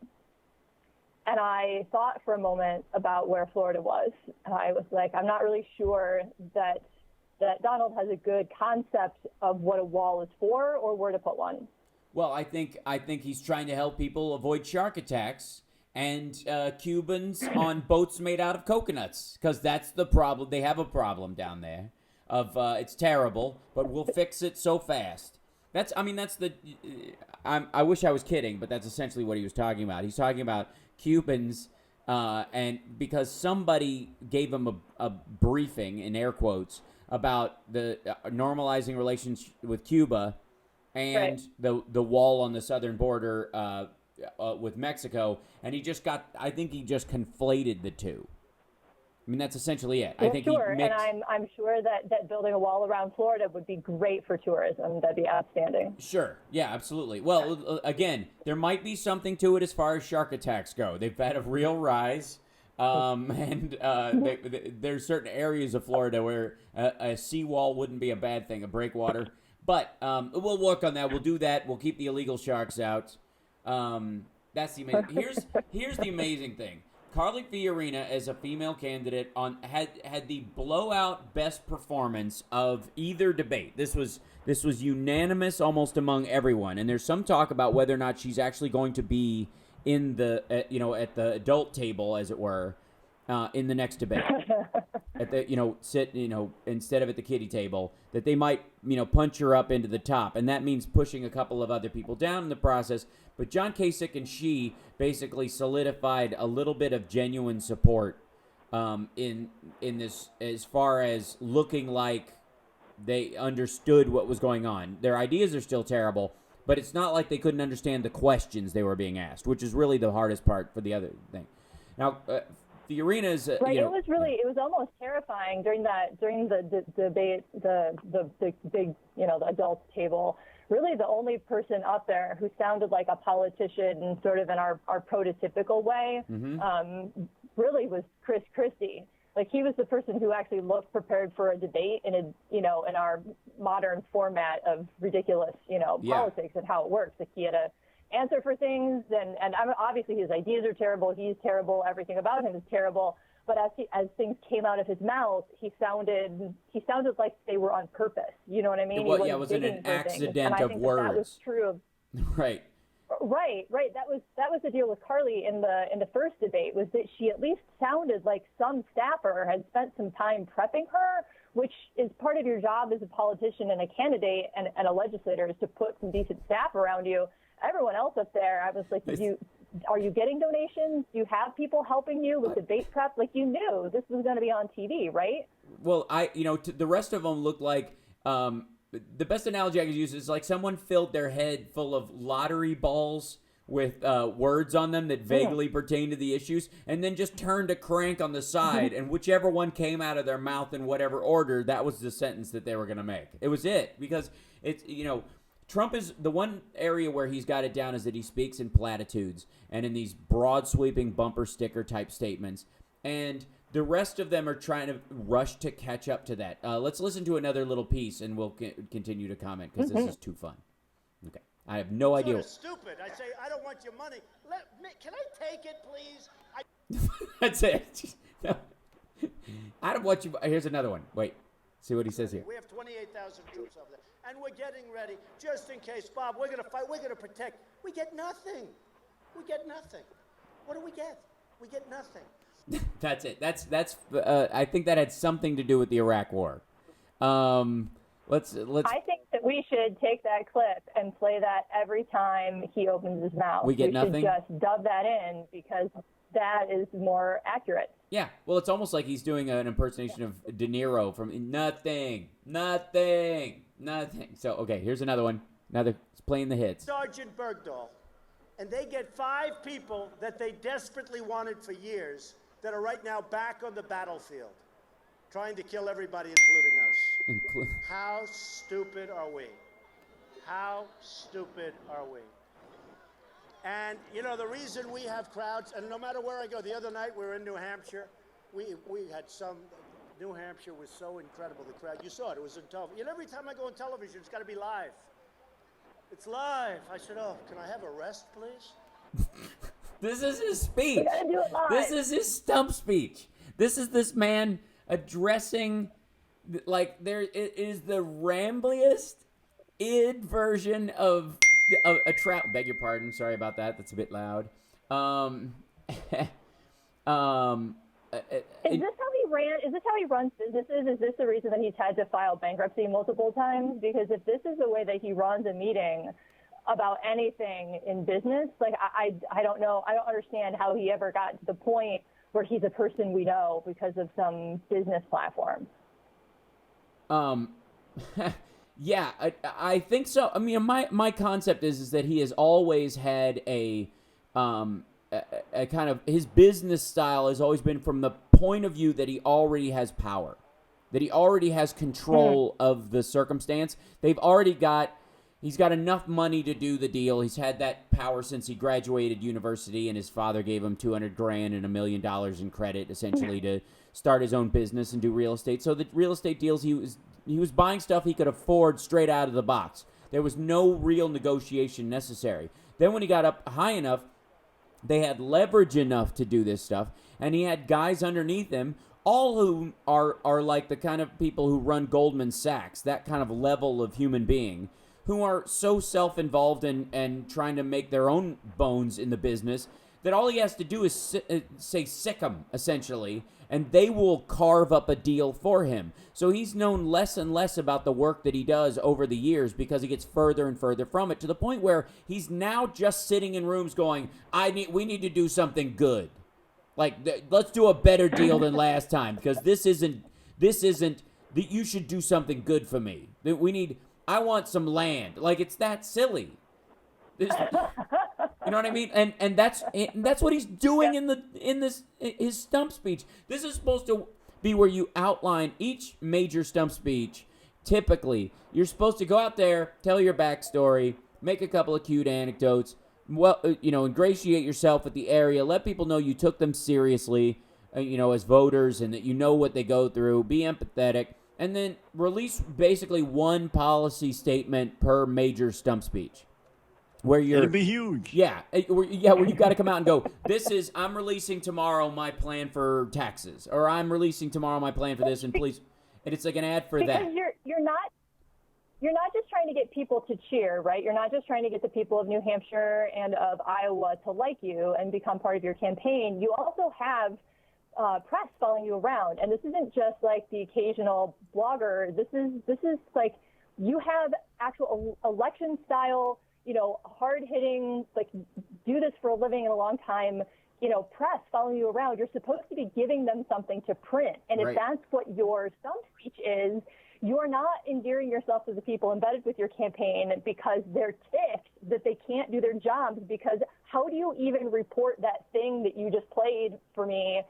And I thought for a moment about where Florida was. I was like, I'm not really sure that Donald has a good concept of what a wall is for or where to put one. Well, I think he's trying to help people avoid shark attacks and Cubans on boats made out of coconuts, because that's the problem. They have a problem down there of it's terrible, but we'll fix it so fast. I wish I was kidding, but that's essentially what he was talking about. He's talking about Cubans, and because somebody gave him a briefing, in air quotes, about the normalizing relations with Cuba and the wall on the southern border with Mexico, and I think he just conflated the two. I mean, that's essentially it. Well, I think sure, he mixed... and I'm sure that building a wall around Florida would be great for tourism. That'd be outstanding. Sure. Yeah, absolutely. Well, again, there might be something to it as far as shark attacks go. They've had a real rise. And there's certain areas of Florida where a seawall wouldn't be a bad thing, a breakwater. But we'll work on that. We'll do that. We'll keep the illegal sharks out. That's the amazing. Here's the amazing thing. Carly Fiorina, as a female candidate, had the blowout best performance of either debate. This was unanimous almost among everyone. And there's some talk about whether or not she's actually going to be in the at the adult table, as it were, in the next debate. At the sit instead of at the kiddie table, that they might punch her up into the top, and that means pushing a couple of other people down in the process. But John Kasich and she basically solidified a little bit of genuine support in this, as far as looking like they understood what was going on. Their ideas are still terrible, but it's not like they couldn't understand the questions they were being asked, which is really the hardest part for the other thing. Now, Fiorina is right. It was almost terrifying during the debate, the big the adult table. Really, the only person up there who sounded like a politician, sort of in our prototypical way, really was Chris Christie. Like, he was the person who actually looked prepared for a debate in our modern format of ridiculous, politics and how it works. Like, he had a answer for things, and obviously his ideas are terrible. He's terrible. Everything about him is terrible. But as things came out of his mouth, he sounded like they were on purpose. You know what I mean? It wasn't an accident of words. That was true of right. Right. That was the deal with Carly in the first debate, was that she at least sounded like some staffer had spent some time prepping her, which is part of your job as a politician and a candidate and a legislator, is to put some decent staff around you. Everyone else up there, I was like, are you getting donations? Do you have people helping you with debate prep? Like, you knew this was going to be on TV, right? Well, the rest of them looked like, the best analogy I could use is like someone filled their head full of lottery balls with words on them that vaguely pertain to the issues, and then just turned a crank on the side, and whichever one came out of their mouth in whatever order, that was the sentence that they were going to make. It was it, because it's, Trump is the one area where he's got it down is that he speaks in platitudes and in these broad sweeping bumper sticker type statements, and the rest of them are trying to rush to catch up to that. Let's listen to another little piece, and we'll continue to comment, because this is too fun. Okay. I have no idea. It's stupid. I say, I don't want your money. Can I take it, please? That's it. No. I don't want you. Here's another one. Wait. See what he says here. We have 28,000 troops over there, and we're getting ready just in case, Bob. We're going to fight. We're going to protect. We get nothing. We get nothing. What do we get? We get nothing. That's it. That's. I think that had something to do with the Iraq War. Let's. I think that we should take that clip and play that every time he opens his mouth. We get nothing. We should just dub that in, because that is more accurate. Yeah. Well, it's almost like he's doing an impersonation of De Niro from Nothing. So, okay, here's another one. It's playing the hits. Sergeant Bergdahl, and they get 5 people that they desperately wanted for years that are right now back on the battlefield, trying to kill everybody, including us. How stupid are we? How stupid are we? And, the reason we have crowds, and no matter where I go, the other night we were in New Hampshire, we had New Hampshire was so incredible, the crowd. You saw it, it was in television. Every time I go on television, it's got to be live. It's live. I said, can I have a rest, please? This is his speech. This is his stump speech. This is this man addressing, like, it is the rambliest version of a trap. Beg your pardon. Sorry about that. That's a bit loud. Is this how he ran? Is this how he runs businesses? Is this the reason that he's had to file bankruptcy multiple times? Because if this is the way that he runs a meeting about anything in business, like, I don't know. I don't understand how he ever got to the point where he's a person we know because of some business platform. Yeah, I think so. I mean, my concept is that he has always had a kind of, his business style has always been from the point of view that he already has power, that he already has control of the circumstance. He's got enough money to do the deal. He's had that power since he graduated university, and his father gave him $200,000 and $1 million in credit, essentially, to start his own business and do real estate. So the real estate deals, he was buying stuff he could afford straight out of the box. There was no real negotiation necessary. Then when he got up high enough, they had leverage enough to do this stuff, and he had guys underneath him, all who are like the kind of people who run Goldman Sachs, that kind of level of human being, who are so self-involved and trying to make their own bones in the business that all he has to do is say sick 'em, essentially, and they will carve up a deal for him. So he's known less and less about the work that he does over the years because he gets further and further from it, to the point where he's now just sitting in rooms going, we need to do something good. Like, let's do a better deal than last time, because this isn't, you should do something good for me. I want some land. Like, it's that silly. You know what I mean? And that's what he's doing in his stump speech. This is supposed to be where you outline each major stump speech. Typically, you're supposed to go out there, tell your backstory, make a couple of cute anecdotes, ingratiate yourself with the area, let people know you took them seriously, as voters, and that you know what they go through, be empathetic, and then release basically one policy statement per major stump speech. Where it'd be huge. Yeah, where you've got to come out and go, I'm releasing tomorrow my plan for taxes, or I'm releasing tomorrow my plan for this, and please, and it's like an ad for that. Because you're not you're not just trying to get people to cheer, right? You're not just trying to get the people of New Hampshire and of Iowa to like you and become part of your campaign. You also have press following you around, and this isn't just like the occasional blogger. This is like you have actual election style, hard hitting, like do this for a living in a long time, press following you around. You're supposed to be giving them something to print, and if that's what your stump speech is, you're not endearing yourself to the people embedded with your campaign because they're ticked that they can't do their jobs. Because how do you even report that thing that you just played for me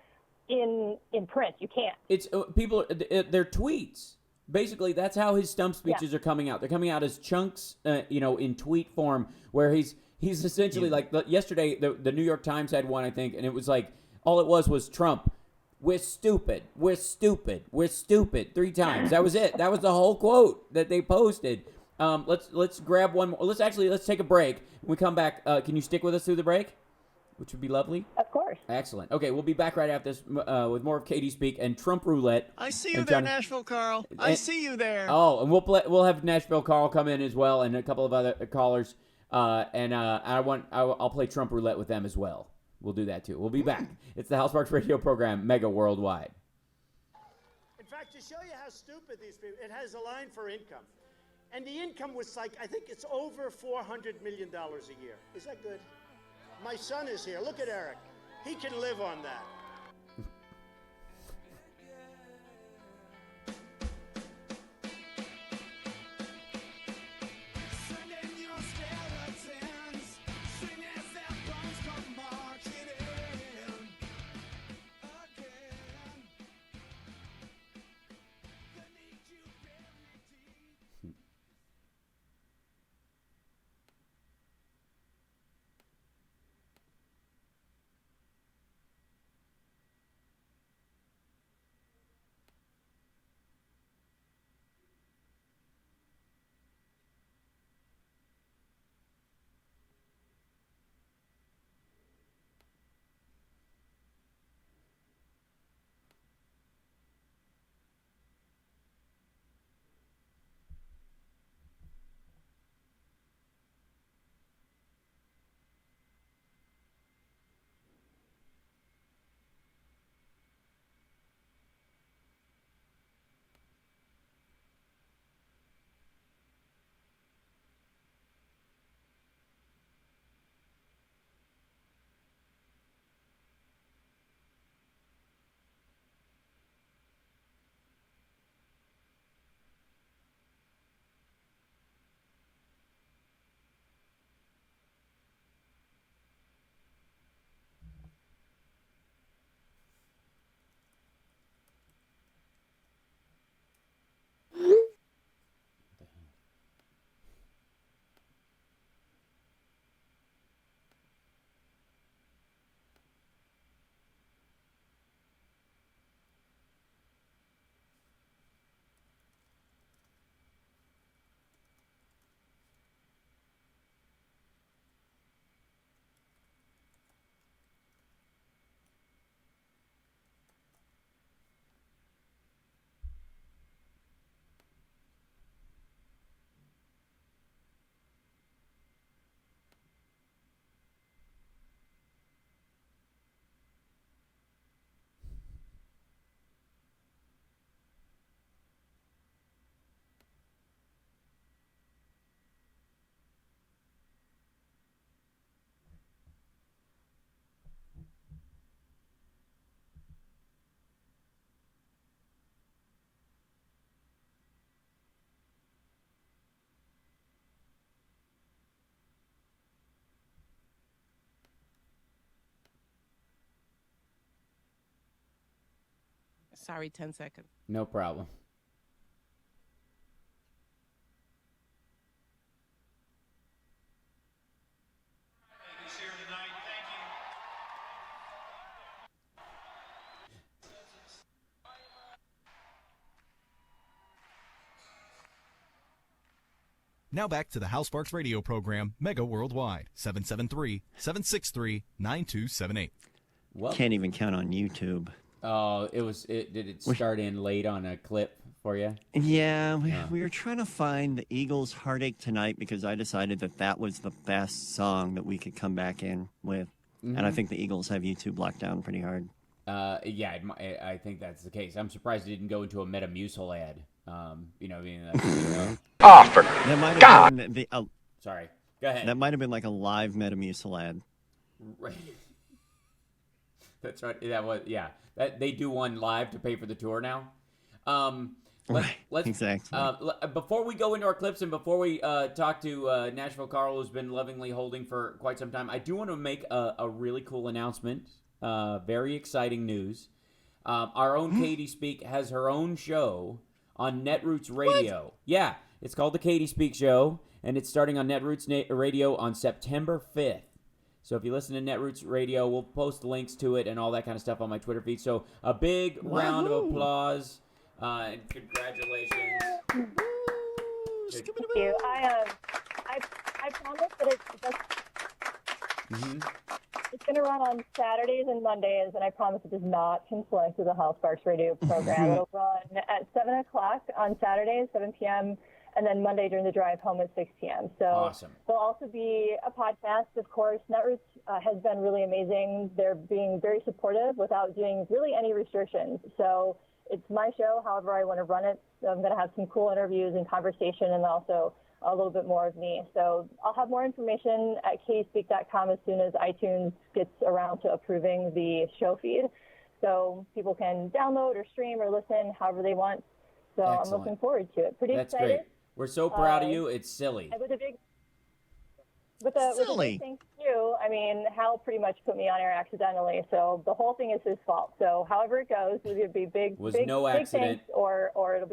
in print? You can't. It's people. They're tweets. Basically, that's how his stump speeches are coming out. They're coming out as chunks, in tweet form, where he's essentially like yesterday. The New York Times had one, I think, and it was like all it was Trump. We're stupid. We're stupid. We're stupid 3 times. That was it. That was the whole quote that they posted. Let's grab one more. Let's take a break. When we come back, can you stick with us through the break? Which would be lovely. Of course. Excellent. Okay, we'll be back right after this with more of Katie Speak and Trump Roulette. I see you there, Nashville Carl. I see you there. Oh, and we'll have Nashville Carl come in as well, and a couple of other callers. I'll play Trump Roulette with them as well. We'll do that too. We'll be back. It's the Hal Sparks Radio program, Mega Worldwide. In fact, to show you how stupid these people, it has a line for income. And the income was like, I think it's over $400 million a year. Is that good? My son is here. Look at Eric. He can live on that. Sorry, 10 seconds. No problem. Now back to the Hal Sparks Radio program, Mega Worldwide, 773-763-9278. Well, can't even count on YouTube. Oh, did it start in late on a clip for you? Yeah, we were trying to find the Eagles' Heartache Tonight because I decided that was the best song that we could come back in with. Mm-hmm. And I think the Eagles have YouTube locked down pretty hard. Yeah, I think that's the case. I'm surprised it didn't go into a Metamucil ad. For that might have been the. Sorry, go ahead. That might have been like a live Metamucil ad. Right. That's right. That was they do one live to pay for the tour now. Let's exactly. Before we go into our clips and before we talk to Nashville Carl, who's been lovingly holding for quite some time, I do want to make a really cool announcement. Very exciting news. Our own Katie Speak has her own show on Netroots Radio. What? Yeah, it's called the Katie Speak Show, and it's starting on Netroots Radio on September 5th. So if you listen to Netroots Radio, we'll post links to it and all that kind of stuff on my Twitter feed. So a big round of applause and congratulations. Thank you. I promise that it's going to run on Saturdays and Mondays, and I promise it does not conflict with the Hal Sparks radio program. It'll run at 7 o'clock on Saturdays, 7 p.m., and then Monday during the drive home at 6 p.m. So awesome. There'll also be a podcast, of course. Netroots has been really amazing. They're being very supportive without doing really any restrictions. So it's my show, however I want to run it. So I'm going to have some cool interviews and conversation and also a little bit more of me. So I'll have more information at katiespeak.com as soon as iTunes gets around to approving the show feed. So people can download or stream or listen however they want. So Excellent. I'm looking forward to it. Pretty That's excited. Great. We're so proud of you. It's silly. With a big thank you. I mean, Hal pretty much put me on air accidentally, so the whole thing is his fault. So however it goes, it'll either be big accident, thanks, or he'll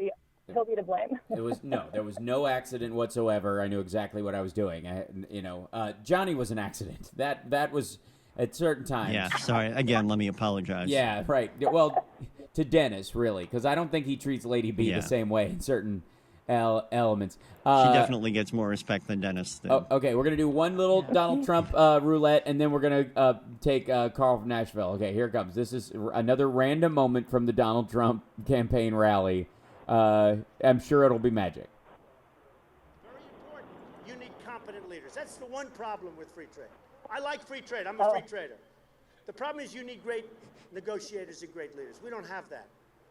be to blame. There was no accident whatsoever. I knew exactly what I was doing. Johnny was an accident. That was at certain times. Yeah, sorry. Again, let me apologize. Yeah, right. Well, to Dennis, really, because I don't think he treats Lady B the same way in certain elements. She definitely gets more respect than Dennis did. Okay, we're going to do one little Donald Trump roulette, and then we're going to take Carl from Nashville. Okay, here it comes. This is another random moment from the Donald Trump campaign rally. I'm sure it'll be magic. Very important. You need competent leaders. That's the one problem with free trade. I like free trade. I'm a free trader. The problem is you need great negotiators and great leaders. We don't have that.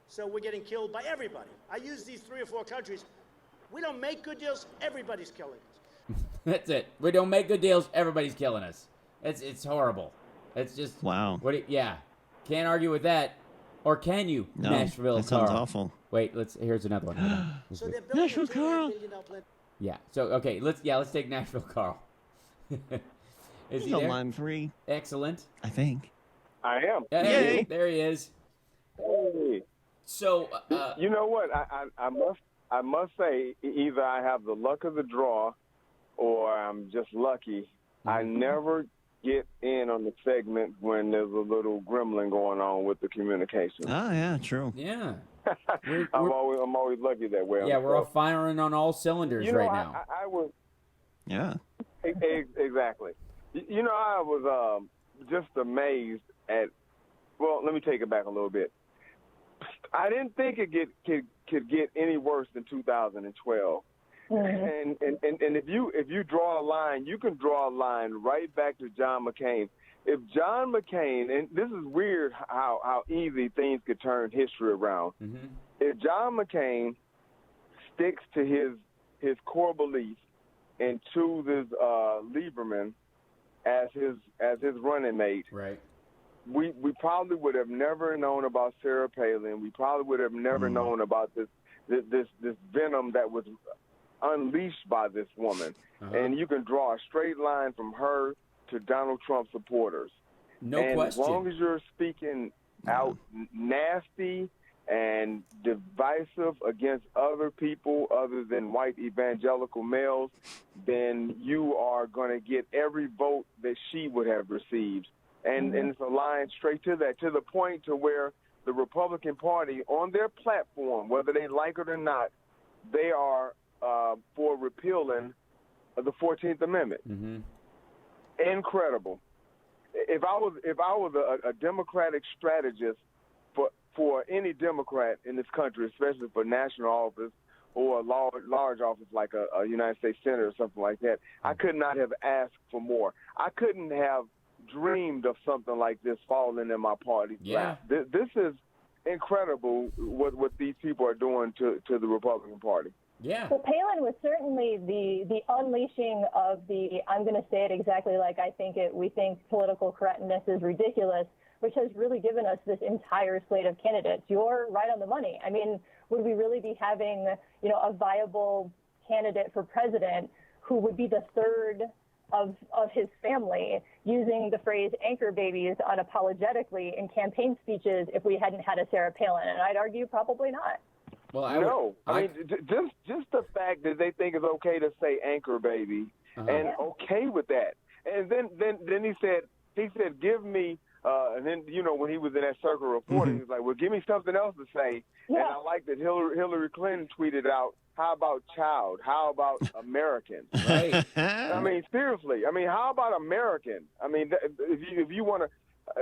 So we're getting killed by everybody. I use these 3 or 4 countries. We don't make good deals. Everybody's killing us. That's it. We don't make good deals. Everybody's killing us. It's horrible. It's just wow. Can't argue with that, or can you? No, Nashville that sounds Carl. awful. Wait, here's another one. So they're building Nashville Carl. Yeah. So okay, let's take Nashville Carl. Is he there? Line 3. Excellent. I think. I am. Hey, there he is. Hey. So you know what? I must say, either I have the luck of the draw, or I'm just lucky. I never get in on the segment when there's a little gremlin going on with the communication. Oh yeah, true. Yeah. I'm always lucky that way. Yeah, we're all firing on all cylinders right now. I was. Yeah. Exactly. You know, I was just amazed at. Well, let me take it back a little bit. I didn't think it could get any worse than 2012. And if you draw a line, you can draw a line right back to John McCain. If John McCain, and this is weird how easy things could turn history around. Mm-hmm. If John McCain sticks to his core beliefs and chooses Lieberman as his running mate, right? We probably would have never known about Sarah Palin. We probably would have never known about this venom that was unleashed by this woman. And you can draw a straight line from her to Donald Trump supporters. No and question. As long as you're speaking out nasty and divisive against other people other than white evangelical males, then you are going to get every vote that she would have received. And it's a line straight to that, to the point to where the Republican Party, on their platform, whether they like it or not, they are for repealing the 14th Amendment. Mm-hmm. Incredible. If I was a Democratic strategist for any Democrat in this country, especially for national office or a large office like a United States Senator or something like that, I could not have asked for more. I couldn't have dreamed of something like this falling in my party's lap. This is incredible what these people are doing to the Republican Party. Yeah. Well, Palin was certainly the unleashing of the, I'm going to say it exactly like I think it, we think political correctness is ridiculous, which has really given us this entire slate of candidates. You're right on the money. I mean, would we really be having, a viable candidate for president who would be the third of his family using the phrase anchor babies unapologetically in campaign speeches if we hadn't had a Sarah Palin? And I'd argue probably not. Well, I mean, just the fact that they think it's okay to say anchor baby and okay with that. And then he said, give me, and then, when he was in that circle reporting, he was like, well, give me something else to say. Yeah. And I like that Hillary Clinton tweeted out, how about child? How about American? Right. I mean, seriously. I mean, how about American? I mean, if you want to,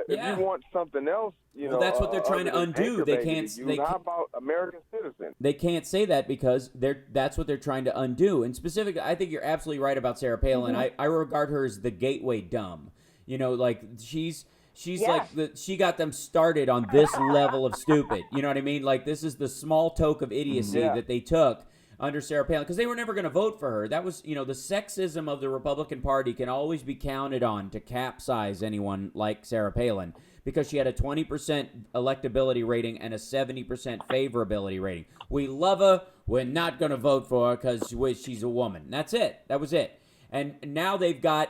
if you want something else, that's what they're trying to undo. They can't. How about American citizen? They can't say that because that's what they're trying to undo. And specifically, I think you're absolutely right about Sarah Palin. I regard her as the gateway dumb. Like she's like she got them started on this level of stupid. You know what I mean? Like this is the small toke of idiocy that they took under Sarah Palin, because they were never going to vote for her. That was, the sexism of the Republican Party can always be counted on to capsize anyone like Sarah Palin, because she had a 20% electability rating and a 70% favorability rating. We love her. We're not going to vote for her because she's a woman. That's it. That was it. And now they've got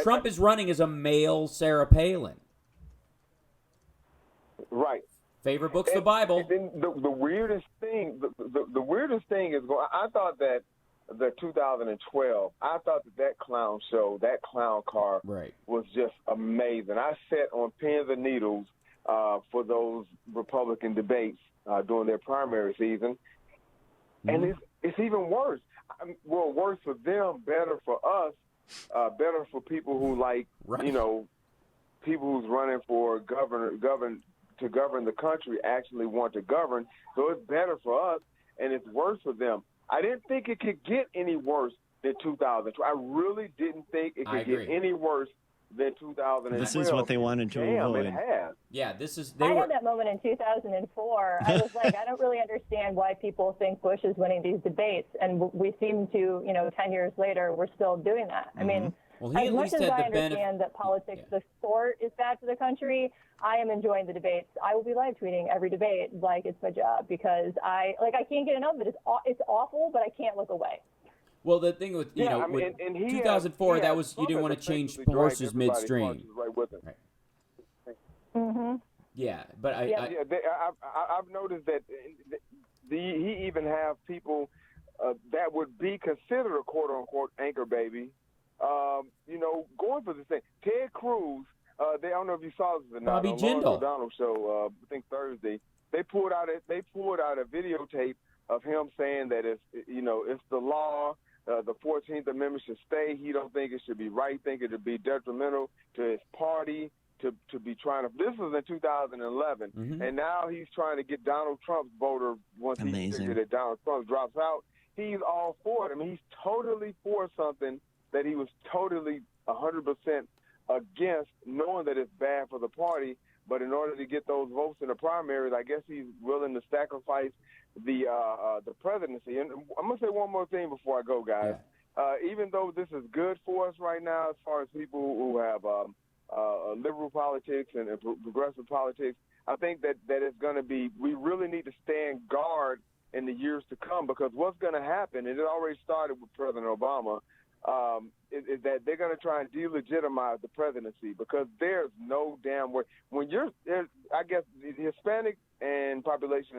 Trump is running as a male Sarah Palin. Right. Favorite book's the Bible. And then the weirdest thing, the weirdest thing is, I thought that the 2012, I thought that clown show, that clown car, was just amazing. I sat on pins and needles for those Republican debates during their primary season, and it's even worse. Well, worse for them, better for us, better for people who people who's running for to govern the country actually want to govern. So it's better for us, and it's worse for them. I didn't think it could get any worse than 2012. I really didn't think it could get any worse than 2012. This is what they wanted to avoid. It has. Yeah, I had that moment in 2004. I was like, I don't really understand why people think Bush is winning these debates, and we seem to, 10 years later, we're still doing that. I mean, as much as I understand that politics, the sport is bad for the country, I am enjoying the debates. I will be live tweeting every debate like it's my job, because I can't get enough of it. It's awful, but I can't look away. Well, the thing with, with 2004, that was, you didn't want to change horses midstream. Right with him. Right. Yeah, but I've noticed that he even have people that would be considered a quote-unquote anchor baby, going for this thing. Ted Cruz, I don't know if you saw this or not. Bobby Jindal. Donald show, I think Thursday. They pulled out a videotape of him saying that it's the law. The 14th Amendment should stay. He don't think it should be right. Think it would be detrimental to his party to be trying to. This was in 2011, and now he's trying to get Donald Trump's voter once he figures that Donald Trump drops out. He's all for it. I mean, he's totally for something that he was totally 100% against, knowing that it's bad for the party. But in order to get those votes in the primaries, I guess he's willing to sacrifice the presidency. And I'm going to say one more thing before I go, guys. Yeah. Even though this is good for us right now as far as people who have liberal politics and progressive politics, I think that it's going to be, we really need to stand guard in the years to come, because what's going to happen, and it already started with President Obama, is that they're going to try and delegitimize the presidency, because there's no damn way. When I guess the Hispanic and population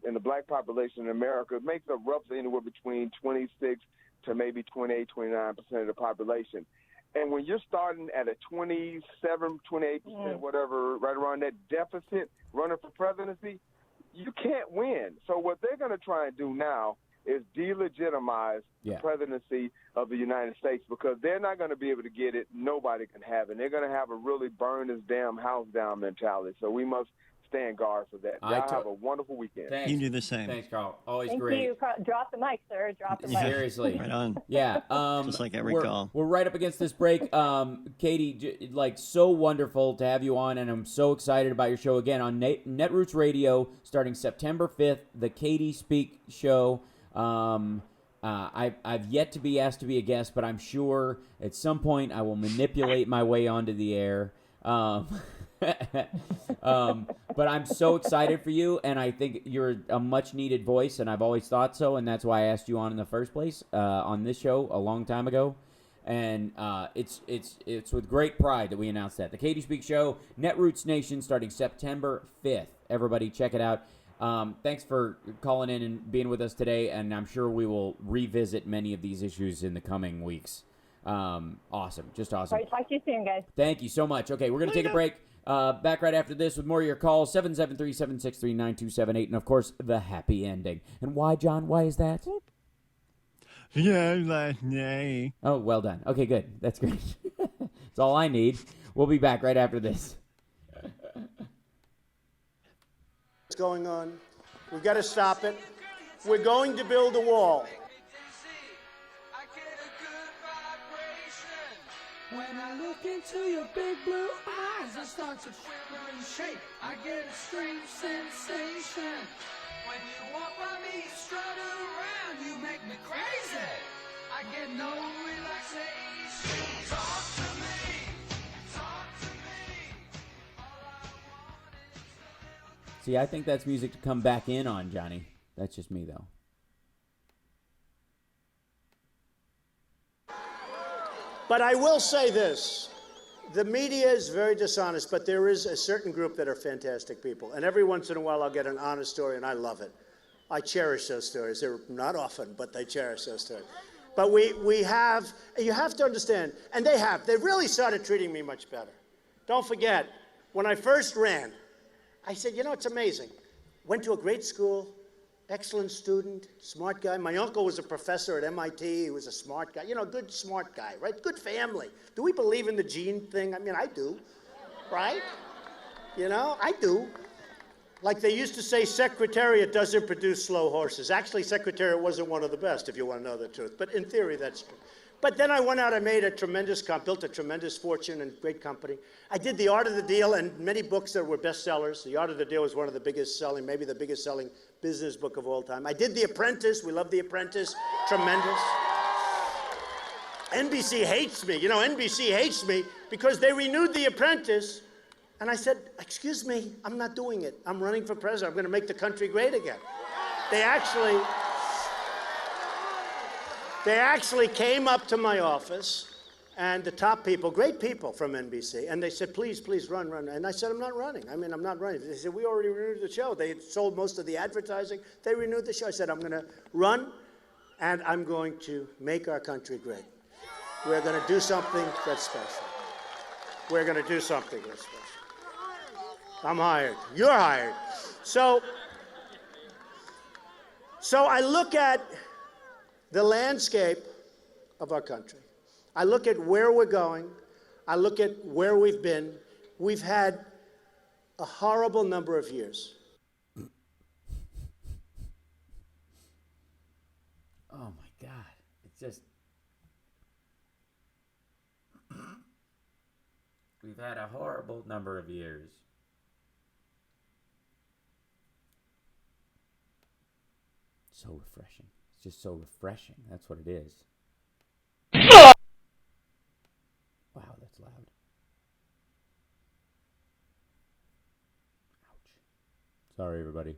and the black population in America makes up roughly anywhere between 26 to maybe 28, 29% of the population. And when you're starting at a 27, 28%, whatever, right around that deficit running for presidency, you can't win. So what they're going to try and do now is delegitimize the presidency of the United States, because they're not going to be able to get it. Nobody can have it. They're going to have a really burn this damn house down mentality. So we must stand guard for that. Y'all have a wonderful weekend. Thanks. You do the same. Thanks, Carl. Always Thank great. you. Drop the mic, sir. Drop the mic. Seriously. Right on. Yeah. Just like every we're, call. We're right up against this break. Katie, like, so wonderful to have you on, and I'm so excited about your show again on Netroots Radio starting September 5th, the Katie Speak Show. I've yet to be asked to be a guest, but I'm sure at some point I will manipulate my way onto the air. But I'm so excited for you, and I think you're a much-needed voice, and I've always thought so, and that's why I asked you on in the first place on this show a long time ago. And it's with great pride that we announced that. The Katie Speak Show, Netroots Nation, starting September 5th. Everybody check it out. Thanks for calling in and being with us today, and I'm sure we will revisit many of these issues in the coming weeks. Awesome. Just awesome. All right, talk to you soon, guys. Thank you so much. Okay, we're going to take a break. Back right after this with more of your calls, 773-763-9278, and, of course, the happy ending. And why, John? Why is that? Oh, well done. Okay, good. That's great. That's all I need. We'll be back right after this. What's going on? We've got to stop it. We're going to build a wall. When I look into your big blue eyes, I start to shiver and shake. I get a strange sensation. When you walk by me, strut around, you make me crazy. I get no relaxation. Talk to me, talk to me. See, I think that's music to come back in on, Johnny. That's just me, though. But I will say this. The media is very dishonest, but there is a certain group that are fantastic people. And every once in a while I'll get an honest story, and I love it. I cherish those stories. They're not often, but they cherish those stories. But we have, you have to understand, and they've really started treating me much better. Don't forget, when I first ran, I said, you know, it's amazing. Went to a great school, excellent student, smart guy. My uncle was a professor at MIT. He was a smart guy. You know, good, smart guy, right? Good family. Do we believe in the gene thing? I mean, I do, right? You know, I do. Like they used to say, Secretariat doesn't produce slow horses. Actually, Secretariat wasn't one of the best, if you want to know the truth. But in theory, that's true. But then I went out, I made built a tremendous fortune and great company. I did The Art of the Deal and many books that were bestsellers. The Art of the Deal was one of the biggest selling, maybe the biggest selling business book of all time. I did The Apprentice. We love The Apprentice. Tremendous. NBC hates me. You know, NBC hates me because they renewed The Apprentice. And I said, excuse me, I'm not doing it. I'm running for president. I'm going to make the country great again. They actually came up to my office, and the top people, great people from NBC, and they said, please, please run. And I said, I'm not running. I mean, I'm not running. They said, we already renewed the show. They had sold most of the advertising. They renewed the show. I said, I'm going to run, and I'm going to make our country great. We're going to do something that's special. We're going to do something that's special. I'm hired. You're hired. So I look at the landscape of our country. I look at where we're going. I look at where we've been. We've had a horrible number of years. Oh, my God. It's just... We've had a horrible number of years. So refreshing. It's just so refreshing. That's what it is. Wow, that's loud. Ouch. Sorry, everybody.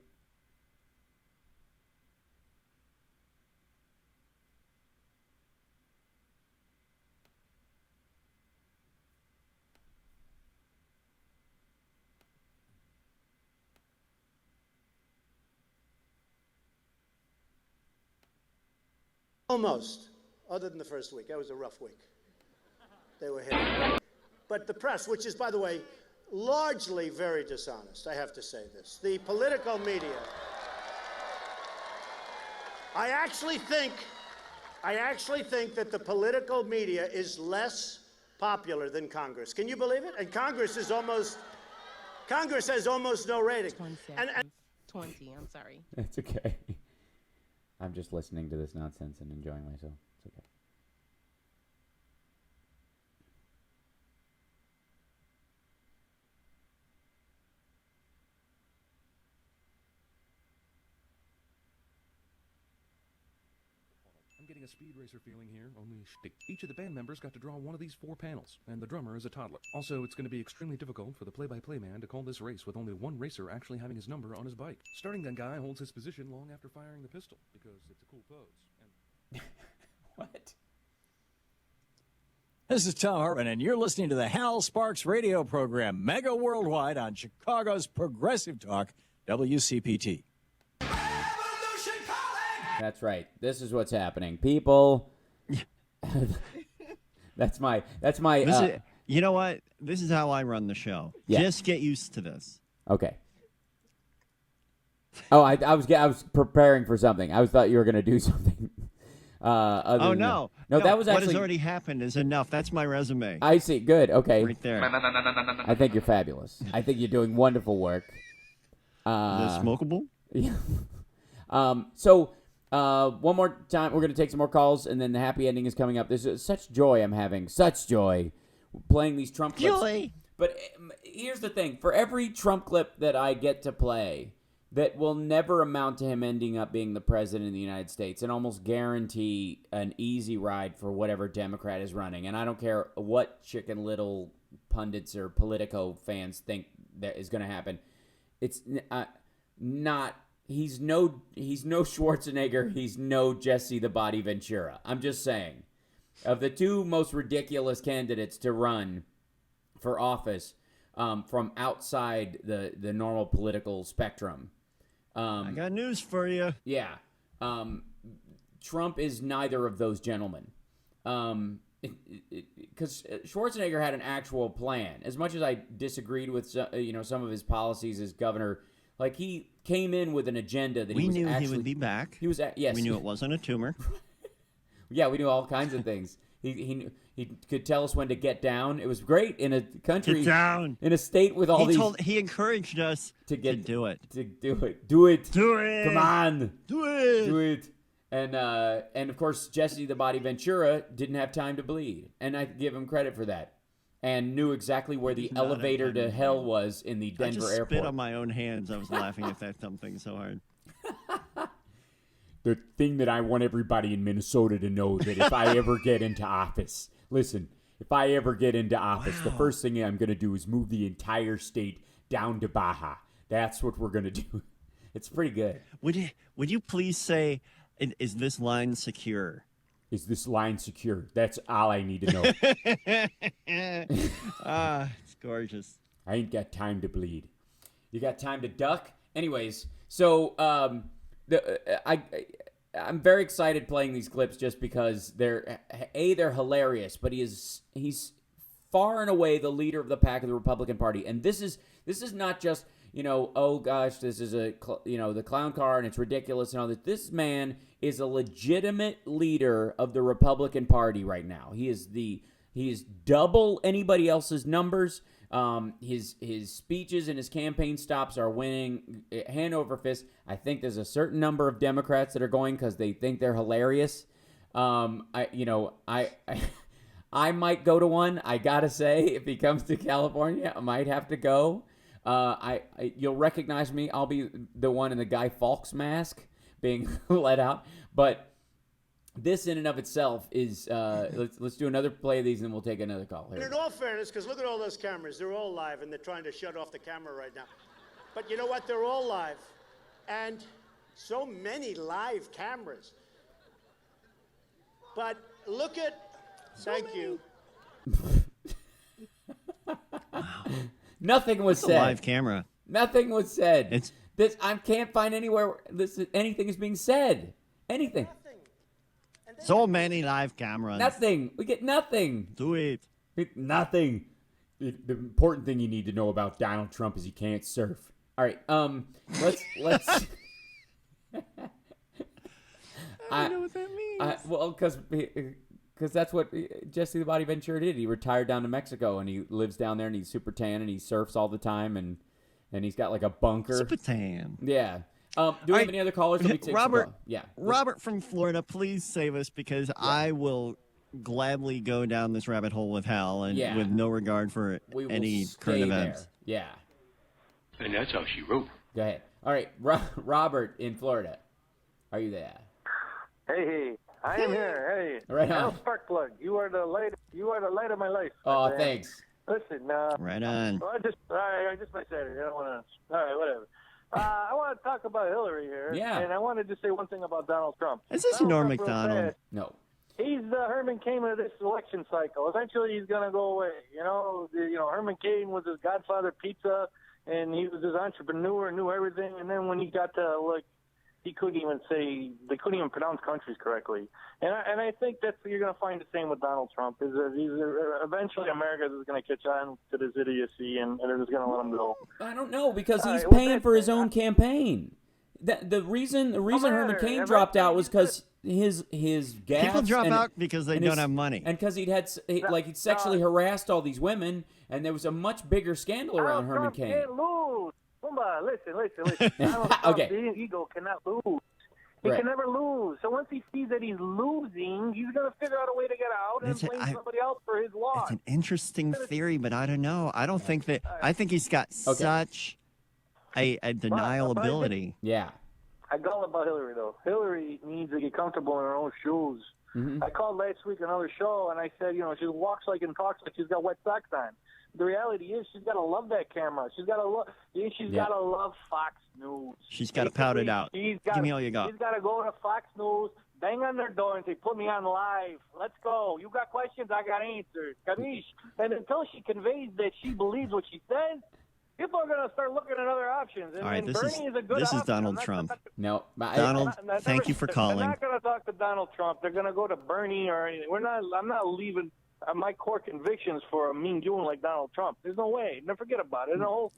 Almost, other than the first week. That was a rough week. They were hitting. But the press, which is, by the way, largely very dishonest, I have to say this. The political media, I actually think that the political media is less popular than Congress. Can you believe it? And Congress is almost Congress has almost no rating. 20 And 20, I'm sorry. It's okay. I'm just listening to this nonsense and enjoying myself. It's okay. I'm getting a speed racer feeling here, only each of the band members got to draw one of these 4 panels, and the drummer is a toddler. Also, it's going to be extremely difficult for the play-by-play man to call this race with only one racer actually having his number on his bike. Starting gun guy holds his position long after firing the pistol, because it's a cool pose. What? This is Tom Hartman, and you're listening to the Hal Sparks radio program, Mega Worldwide on Chicago's Progressive Talk, WCPT. That's right. This is what's happening. People. That's my. You know what? This is how I run the show. Yeah. Just get used to this. Okay. Oh, I was preparing for something. I thought you were going to do something. No. No, that was what actually. has already happened is enough. That's my resume. I see. Good. Okay. Right there. I think you're fabulous. I think you're doing wonderful work. Is it smokable? Yeah. So. One more time, we're going to take some more calls, and then the happy ending is coming up. There's such joy I'm having, such joy, playing these Trump clips. Joy! But here's the thing. For every Trump clip that I get to play that will never amount to him ending up being the president of the United States and almost guarantee an easy ride for whatever Democrat is running, and I don't care what Chicken Little pundits or Politico fans think that is going to happen, it's not... He's no Schwarzenegger. He's no Jesse the Body Ventura. I'm just saying. Of the 2 most ridiculous candidates to run for office from outside the normal political spectrum. I got news for you. Yeah. Trump is neither of those gentlemen. Because Schwarzenegger had an actual plan. As much as I disagreed with some of his policies as governor, like he came in with an agenda that we he was knew actually, he would be back. He was yes. We knew it wasn't a tumor. Yeah, we knew all kinds of things. He could tell us when to get down. It was great in a country, get down. In a state with all he encouraged us to do it. Do it. Come on, do it. And of course Jesse the Body Ventura didn't have time to bleed, and I give him credit for that. And knew exactly where the elevator to hell was in the Denver airport. I just airport. spit on my own hands. I was laughing at that dumb thing so hard. The thing that I want everybody in Minnesota to know that if I ever get into office, listen, if I ever get into office, the first thing I'm going to do is move the entire state down to Baja. That's what we're going to do. It's pretty good. Would you please say, is this line secure? Is this line secure? That's all I need to know. It's gorgeous. I ain't got time to bleed. You got time to duck? Anyways, so I'm very excited playing these clips just because they're hilarious, but he's far and away the leader of the pack of the Republican Party, and this is not just oh gosh, this is the clown car and it's ridiculous and all that. This man is a legitimate leader of the Republican Party right now. He is double anybody else's numbers. His speeches and his campaign stops are winning hand over fist. I think there's a certain number of Democrats that are going because they think they're hilarious. I might go to one. I gotta say, if he comes to California, I might have to go. You'll recognize me. I'll be the one in the Guy Fawkes mask being let out. But this in and of itself is, let's do another play of these and then we'll take another call. And in all fairness, because look at all those cameras. They're all live and they're trying to shut off the camera right now. But you know what? They're all live. And so many live cameras. But look at, thank you. Nothing was said. Live camera. Nothing was said. I can't find anywhere anything is being said. Anything. So many live cameras. Nothing. We get nothing. Do it. Nothing. The important thing you need to know about Donald Trump is he can't surf. All right. Let's. I don't know what that means. Well, because that's what Jesse the Body Ventura did. He retired down to Mexico and he lives down there and he's super tan and he surfs all the time and and he's got like a bunker. Cipitan. Yeah. Do we have any other callers? Let me take Robert, yeah. Robert from Florida, please save us because I will gladly go down this rabbit hole with Hal and with no regard for we will any stay current there. events. Yeah. And that's how she wrote. Go ahead. All right, Robert in Florida. Are you there? Hey, I am here. Hey, Right on. Sparkplug, you are the light. You are the light of my life. Oh, thanks. Listen, right on. Well, I just might say it. I don't want to. All right, whatever. I want to talk about Hillary here. Yeah. And I wanted to say one thing about Donald Trump. Is this Donald Norm Trump real Macdonald? fast, No. He's Herman Cain of this election cycle. Eventually, he's going to go away. You know, Herman Cain was his Godfather Pizza, and he was his entrepreneur, knew everything. And then when he got to they couldn't even pronounce countries correctly. And I think that's you're going to find the same with Donald Trump. Is that eventually America is going to catch on to this idiocy, and they're just going to let him go. I don't know because he's paying for his own campaign. The reason Herman Cain dropped out was because his gaffes. People drop out because they don't have money, and because he'd sexually harassed all these women, and there was a much bigger scandal around Herman Cain. Can't lose. Listen. Donald Trump's ego cannot lose. He can never lose. So once he sees that he's losing, he's going to figure out a way to get out and blame somebody else for his loss. It's an interesting theory, but I don't know. I don't think that. I think he's got such a denial ability. Yeah. I got about Hillary, though. Hillary needs to get comfortable in her own shoes. Mm-hmm. I called last week another show, and I said, she walks like and talks like she's got wet socks on. The reality is she's got to love that camera. She's got to love. Got to love Fox News. She's got to pout it out. Give me all you got. She's got to go to Fox News, bang on their door, and say, "Put me on live. Let's go. You got questions, I got answers. Capiche?" And until she conveys that she believes what she says, people are going to start looking at other options. And, all right, this is a good this option. is Donald Trump. No, Donald, thank you for calling. They're not going to talk to Donald Trump. They're going to go to Bernie or anything. I'm not leaving my core convictions for a mean doing like Donald Trump. There's no way. Never forget about it. The whole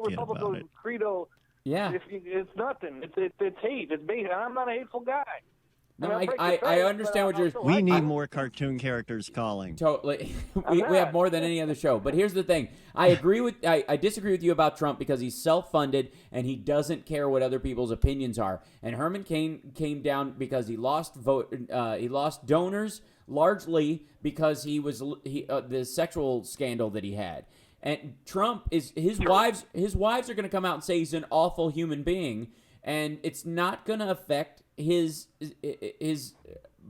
Republican credo. Yeah. It's nothing. It's hate. It's bait. I'm not a hateful guy. No, I understand what you're. We need more cartoon characters calling. Totally, we have more than any other show. But here's the thing: I disagree with you about Trump because he's self-funded and he doesn't care what other people's opinions are. And Herman Cain came down because he lost donors largely because the sexual scandal that he had. And Trump is his wives are going to come out and say he's an awful human being, and it's not going to affect his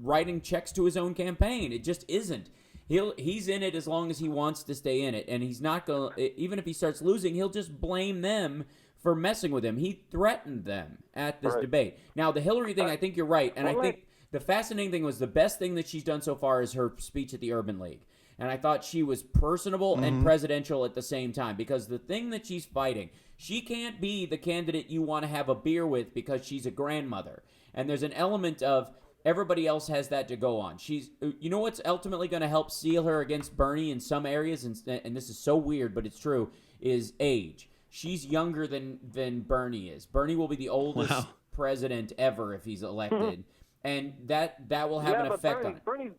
writing checks to his own campaign. It just isn't. He's in it as long as he wants to stay in it, and he's not going to, even if he starts losing, he'll just blame them for messing with him. He threatened them at this debate. Now, the Hillary thing, I think you're right, and I think the fascinating thing was the best thing that she's done so far is her speech at the Urban League. And I thought she was personable and presidential at the same time, because the thing that she's fighting, she can't be the candidate you want to have a beer with because she's a grandmother. And there's an element of everybody else has that to go on. You know what's ultimately going to help seal her against Bernie in some areas, and this is so weird, but it's true, is age. She's younger than Bernie is. Bernie will be the oldest president ever if he's elected. And that will have an effect on it.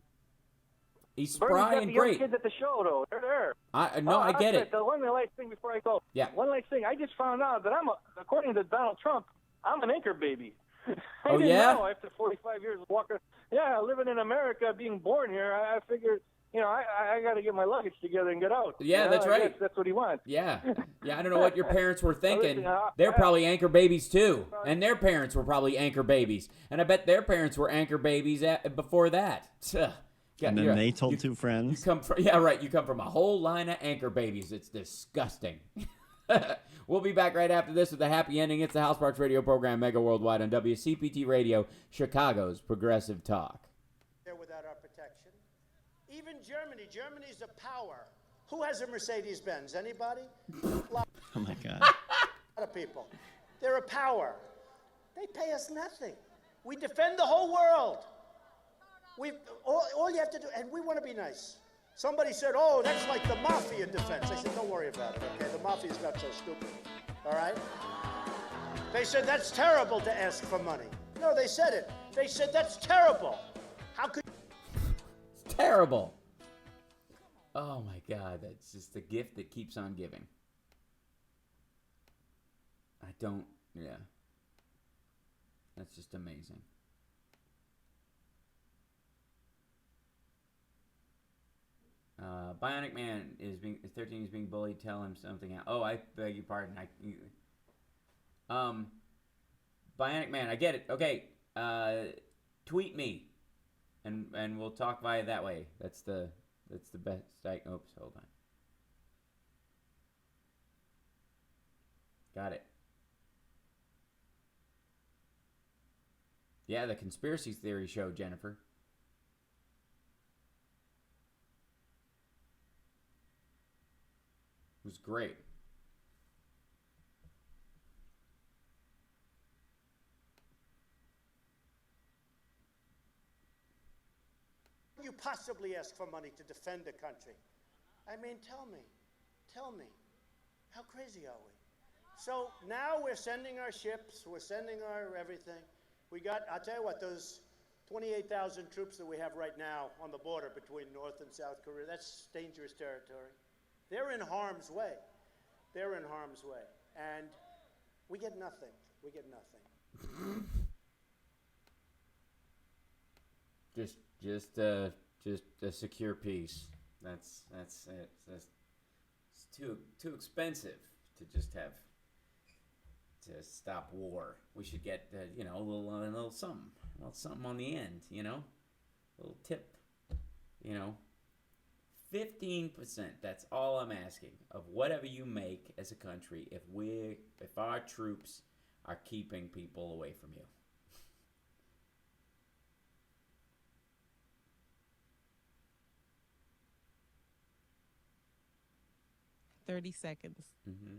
He's spry and great. Kids at the show, though. They're there. I get it. The one last thing before I go. Yeah. One last thing. I just found out that according to Donald Trump, I'm an anchor baby. I didn't know after 45 years of walking. Yeah, living in America, being born here, I figured, I got to get my luggage together and get out. Yeah, that's right. That's what he wants. Yeah. I don't know what your parents were thinking. They're probably anchor babies too, and their parents were probably anchor babies, and I bet their parents were anchor babies before that. And then they told two friends. You come from a whole line of anchor babies. It's disgusting. We'll be back right after this with a happy ending. It's the House Parks Radio program, Mega Worldwide on WCPT Radio, Chicago's Progressive Talk. They're without our protection. Even Germany's a power. Who has a Mercedes-Benz? Anybody? Oh my God. A lot of people. They're a power. They pay us nothing. We defend the whole world. All you have to do, and we want to be nice. Somebody said, "Oh, that's like the mafia defense." I said, "Don't worry about it, okay? The mafia's not so stupid, all right?" They said, "That's terrible to ask for money." No, they said it. They said, "That's terrible. How could..." It's terrible. Oh, my God. That's just the gift that keeps on giving. I don't. Yeah. That's just amazing. Bionic Man is 13 is being bullied. Tell him something. Oh, I beg your pardon. Bionic Man, I get it. Okay, tweet me, and we'll talk via that way. That's the best. Oops, hold on. Got it. Yeah, the conspiracy theory show, Jennifer. It was great. You possibly ask for money to defend a country. I mean, tell me, how crazy are we? So now we're sending our ships, we're sending our everything. We got, I'll tell you what, those 28,000 troops that we have right now on the border between North and South Korea, that's dangerous territory. They're in harm's way. They're in harm's way. And we get nothing. We get nothing. Just a secure peace. That's it. It's too expensive to just have to stop war. We should get a little something on the end. A little tip. 15%. That's all I'm asking of whatever you make as a country. If our troops are keeping people away from you. 30 seconds. Mm-hmm.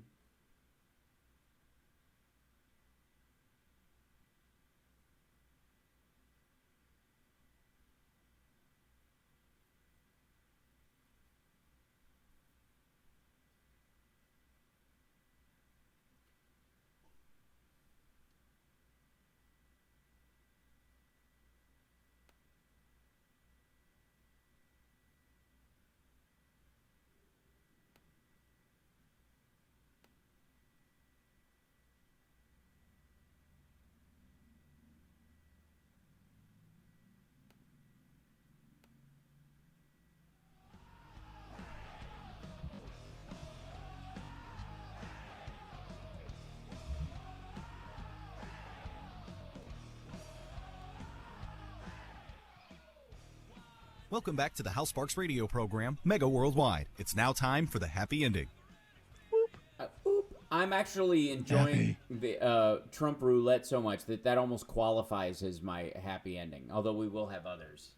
Welcome back to the Hal Sparks radio program, Mega Worldwide. It's now time for the happy ending. I'm actually enjoying the Trump roulette so much that almost qualifies as my happy ending, although we will have others.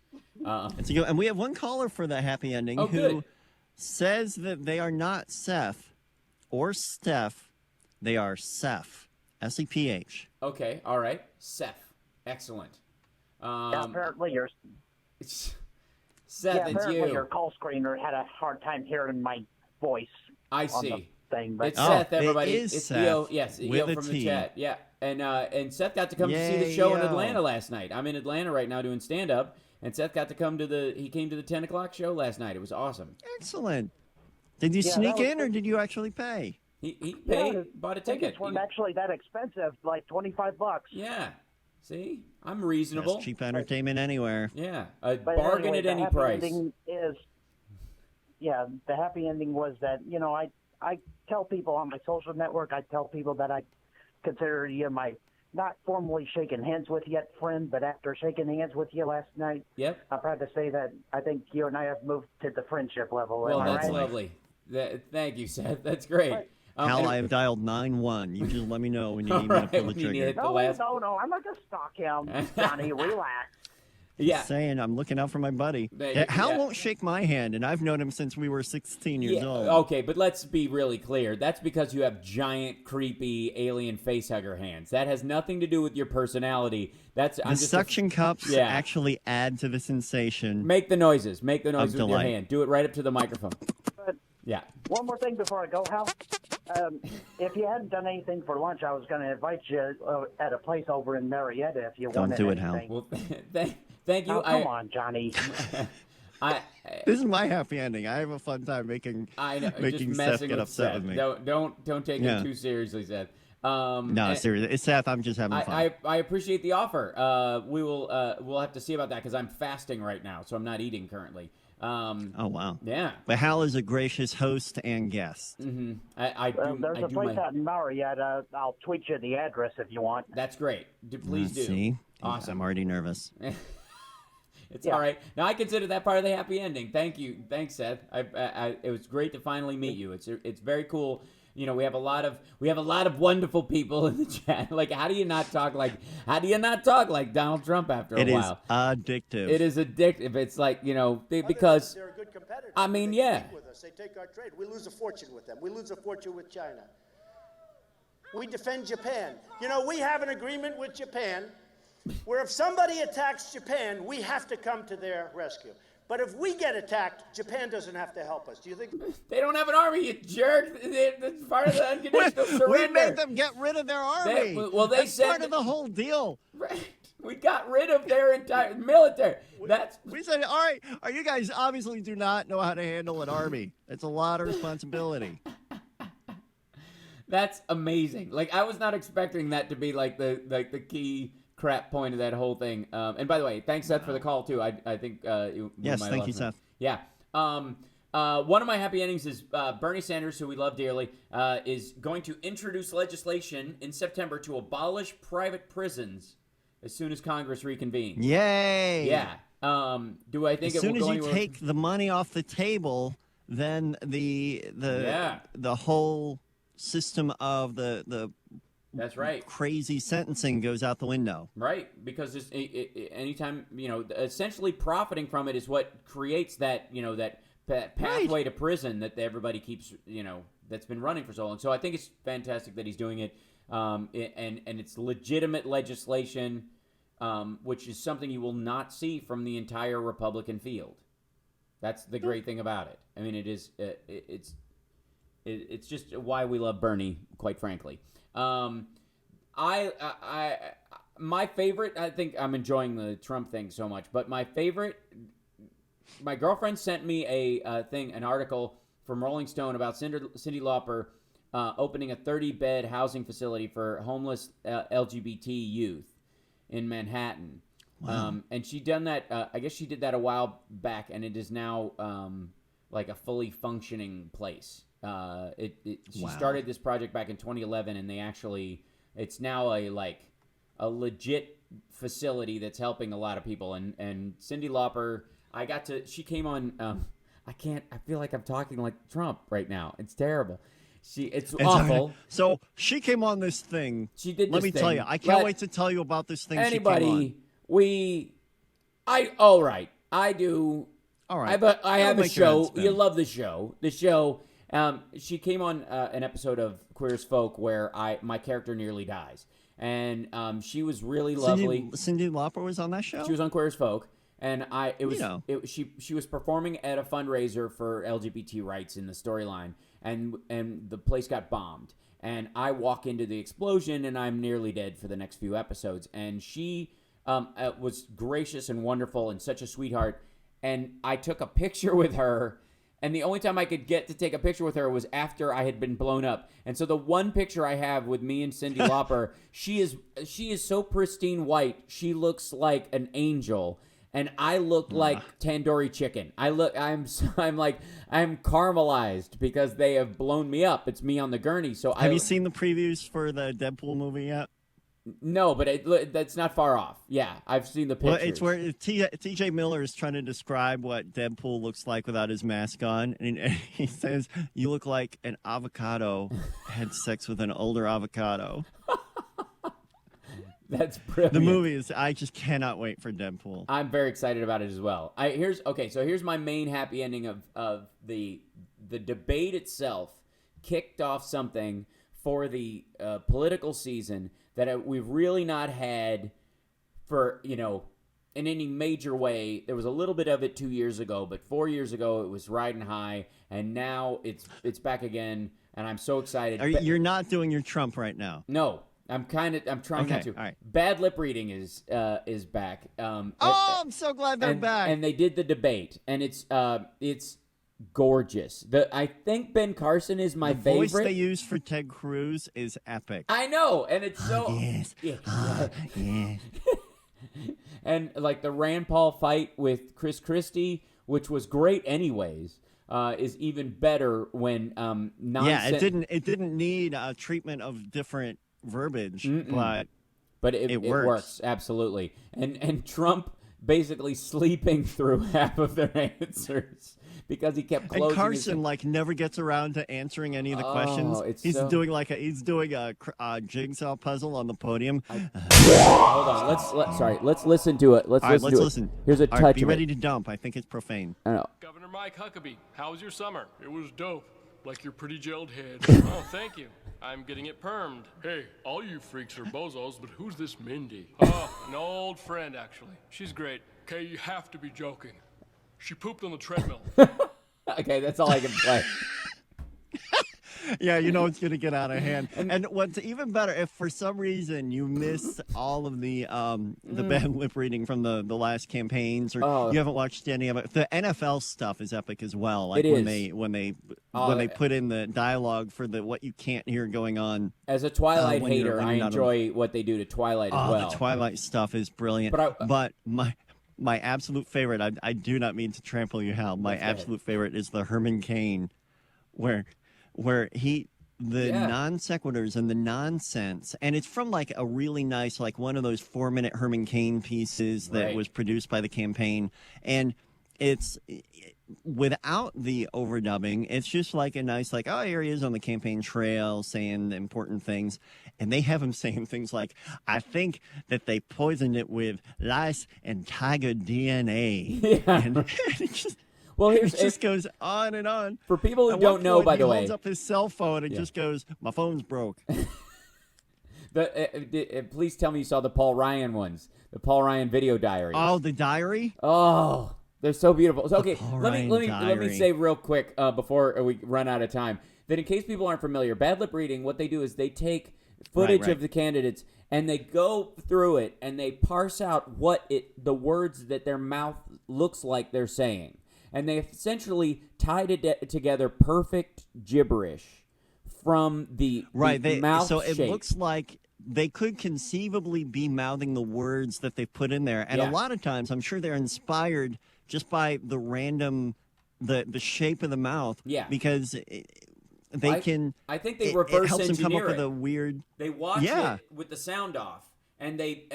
And we have one caller for the happy ending who says that they are not Seth or Steph. They are Seph. S-E-P-H. Okay, all right. Seth. Excellent. Apparently you're... Seth, apparently it's you. your call screener had a hard time hearing my voice. I see. Thing, but it's Seth, everybody. It is it's Seth Eo. Yes, Eo with from a the T. chat. Yeah, and Seth got to come to see the show in Eo. Atlanta last night. I'm in Atlanta right now doing stand up, and Seth got to come to he came to the 10 o'clock show last night. It was awesome. Excellent. Did you sneak in or did you actually pay? He paid, bought a ticket. Tickets weren't actually that expensive, like $25. Yeah. See, I'm reasonable. That's cheap entertainment anywhere. Yeah, But bargain anyway, at any the happy price. ending is, the happy ending was that, I tell people on my social network, I tell people that I consider you my not formally shaking hands with yet friend, but after shaking hands with you last night, I'm proud to say that I think you and I have moved to the friendship level. Well, Am I that's right? lovely. Thank you, Seth. That's great. Hal, I have dialed 9-1. You just let me know when you need me to pull the trigger. No, I'm not going to stalk him, Johnny. Relax. Just saying, I'm looking out for my buddy. Hal won't shake my hand, and I've known him since we were 16 years old. Okay, but let's be really clear. That's because you have giant, creepy, alien facehugger hands. That has nothing to do with your personality. The suction cups actually add to the sensation. Make the noises. Make the noise with your delight. hand. Do it right up to the microphone. Yeah. One more thing before I go, Hal. If you hadn't done anything for lunch, I was going to invite you at a place over in Marietta if you wanted Don't do it, anything. Hal. Well, thank you. Oh, come on, Johnny. This is my happy ending. I have a fun time making just Seth messing get with upset Seth. with me. Don't take it too seriously, Seth. No, seriously, Seth, I'm just having fun. I appreciate the offer. We'll have to see about that because I'm fasting right now, so I'm not eating currently. Oh wow. Yeah. But Hal is a gracious host and guest. Mm-hmm. There's a place out in Marietta. I'll tweet you the address if you want. That's great. Please do. See? Awesome. I'm already nervous. It's all right. Now I consider that part of the happy ending. Thank you. Thanks, Seth. It was great to finally meet you. It's very cool. You know, we have a lot of wonderful people in the chat. Like, how do you not talk like Donald Trump after a while? Addictive. It is addictive. It's like, you know, because they're a good competitor. I mean, they yeah. compete with us. They take our trade. We lose a fortune with them. We lose a fortune with China. We defend Japan. You know, we have an agreement with Japan where if somebody attacks Japan, we have to come to their rescue. But if we get attacked, Japan doesn't have to help us. Do you think? They don't have an army, you jerk. That's part of the unconditional surrender. We made them get rid of their army. They said part of the whole deal. Right. We got rid of their entire military. We said, all right, you guys obviously do not know how to handle an army. It's a lot of responsibility. That's amazing. Like, I was not expecting that to be like the key crap point of that whole thing. And by the way, thanks Seth for the call too. I think yes, thank you, Seth. Yeah. One of my happy endings is Bernie Sanders, who we love dearly, is going to introduce legislation in September to abolish private prisons as soon as Congress reconvenes. Yay! Yeah. Do I think as it will go soon as you take the money off the table, then the whole system of the that's right. crazy sentencing goes out the window. Right, because anytime, you know, essentially profiting from it is what creates that, you know, that pathway to prison that everybody keeps, you know, that's been running for so long. So I think it's fantastic that he's doing it, and it's legitimate legislation, which is something you will not see from the entire Republican field. That's the great thing about it. I mean, it is it's just why we love Bernie, quite frankly. My favorite, I think I'm enjoying the Trump thing so much, but my girlfriend sent me an article from Rolling Stone about Cyndi Lauper opening a 30-bed housing facility for homeless LGBT youth in Manhattan. Wow. And she done that, I guess she did that a while back, and it is now like a fully functioning place. She started this project back in 2011, and it's now a legit facility that's helping a lot of people. And Cyndi Lauper, she came on, I feel like I'm talking like Trump right now. It's terrible. It's awful. So she came on this thing. She did this Let me thing. tell you, I can't wait to tell you about this thing she came on. All right, I do. All right. I have a show. You love the show. The show. She came on an episode of Queer as Folk where my character nearly dies, and she was really lovely. Cyndi Lauper was on that show. She was on Queer as Folk, and she was performing at a fundraiser for LGBT rights in the storyline, and the place got bombed, and I walk into the explosion, and I'm nearly dead for the next few episodes, and she was gracious and wonderful and such a sweetheart, and I took a picture with her. And the only time I could get to take a picture with her was after I had been blown up. And so the one picture I have with me and Cyndi Lauper, she is so pristine white. She looks like an angel, and I look like tandoori chicken. I'm caramelized because they have blown me up. It's me on the gurney. So have you seen the previews for the Deadpool movie yet? No, but that's not far off. Yeah, I've seen the pictures. Well, it's where T.J. Miller is trying to describe what Deadpool looks like without his mask on, and he says, "You look like an avocado had sex with an older avocado." That's brilliant. The movie is. I just cannot wait for Deadpool. I'm very excited about it as well. Here's my main happy ending of the debate itself. Kicked off something for the political season that we've really not had for, you know, in any major way. There was a little bit of it 2 years ago, but 4 years ago it was riding high, and now it's back again, and I'm so excited. You're not doing your Trump right now. No, I'm trying not to. All right. Bad lip reading is back. I'm so glad they're back. And they did the debate, and it's gorgeous. I think Ben Carson is my favorite. The voice they use for Ted Cruz is epic. I know, and it's so yes. Yes. And like the Rand Paul fight with Chris Christie, which was great anyways, is even better when nonsense. Yeah, it didn't need a treatment of different verbiage, but it works. works absolutely. And Trump basically sleeping through half of their answers because he kept closing. And Carson never gets around to answering any of the questions. He's doing a jigsaw puzzle on the podium. Hold on, let's listen to it. Let's listen. Here's a touch. Be ready to dump. I think it's profane. I know. Governor Mike Huckabee, how was your summer? It was dope. Like your pretty gelled head. Oh, thank you. I'm getting it permed. Hey, all you freaks are bozos, but who's this Mindy? Oh, an old friend, actually. She's great. Okay, you have to be joking. She pooped on the treadmill. Okay, that's all I can play. Yeah, you know it's going to get out of hand. And what's even better, if for some reason you missed all of the bad lip reading from the last campaigns, or you haven't watched any of it, the NFL stuff is epic as well. Like when they put in the dialogue for what you can't hear going on. As a Twilight hater, I enjoy what they do to Twilight as well. The Twilight stuff is brilliant. But my absolute favorite, I do not mean to trample you, Hal. My absolute favorite is the Herman Cain, where non sequiturs and the nonsense, and it's from like a really nice, like one of those 4-minute Herman Cain pieces that was produced by the campaign, and it's without the overdubbing. It's just like a nice, like, oh, here he is on the campaign trail saying important things, and they have him saying things like, I think that they poisoned it with lice and tiger DNA. Yeah. And it just goes on and on. For people who don't know, by the way, he holds up his cell phone and just goes, my phone's broke. Please tell me you saw the Paul Ryan ones, the Paul Ryan video diaries. Oh, the diary? Oh, they're so beautiful. So, okay, let me say real quick before we run out of time that in case people aren't familiar, bad lip reading, what they do is they take footage of the candidates and they go through it and they parse out the words that their mouth looks like they're saying. And they essentially tied it together perfect gibberish from the mouth So shape. It looks like they could conceivably be mouthing the words that they put in there. And a lot of times, I'm sure they're inspired just by the random, the shape of the mouth. Yeah. Because I think they reverse it helps them come up engineer with a weird. They watch it with the sound off. And they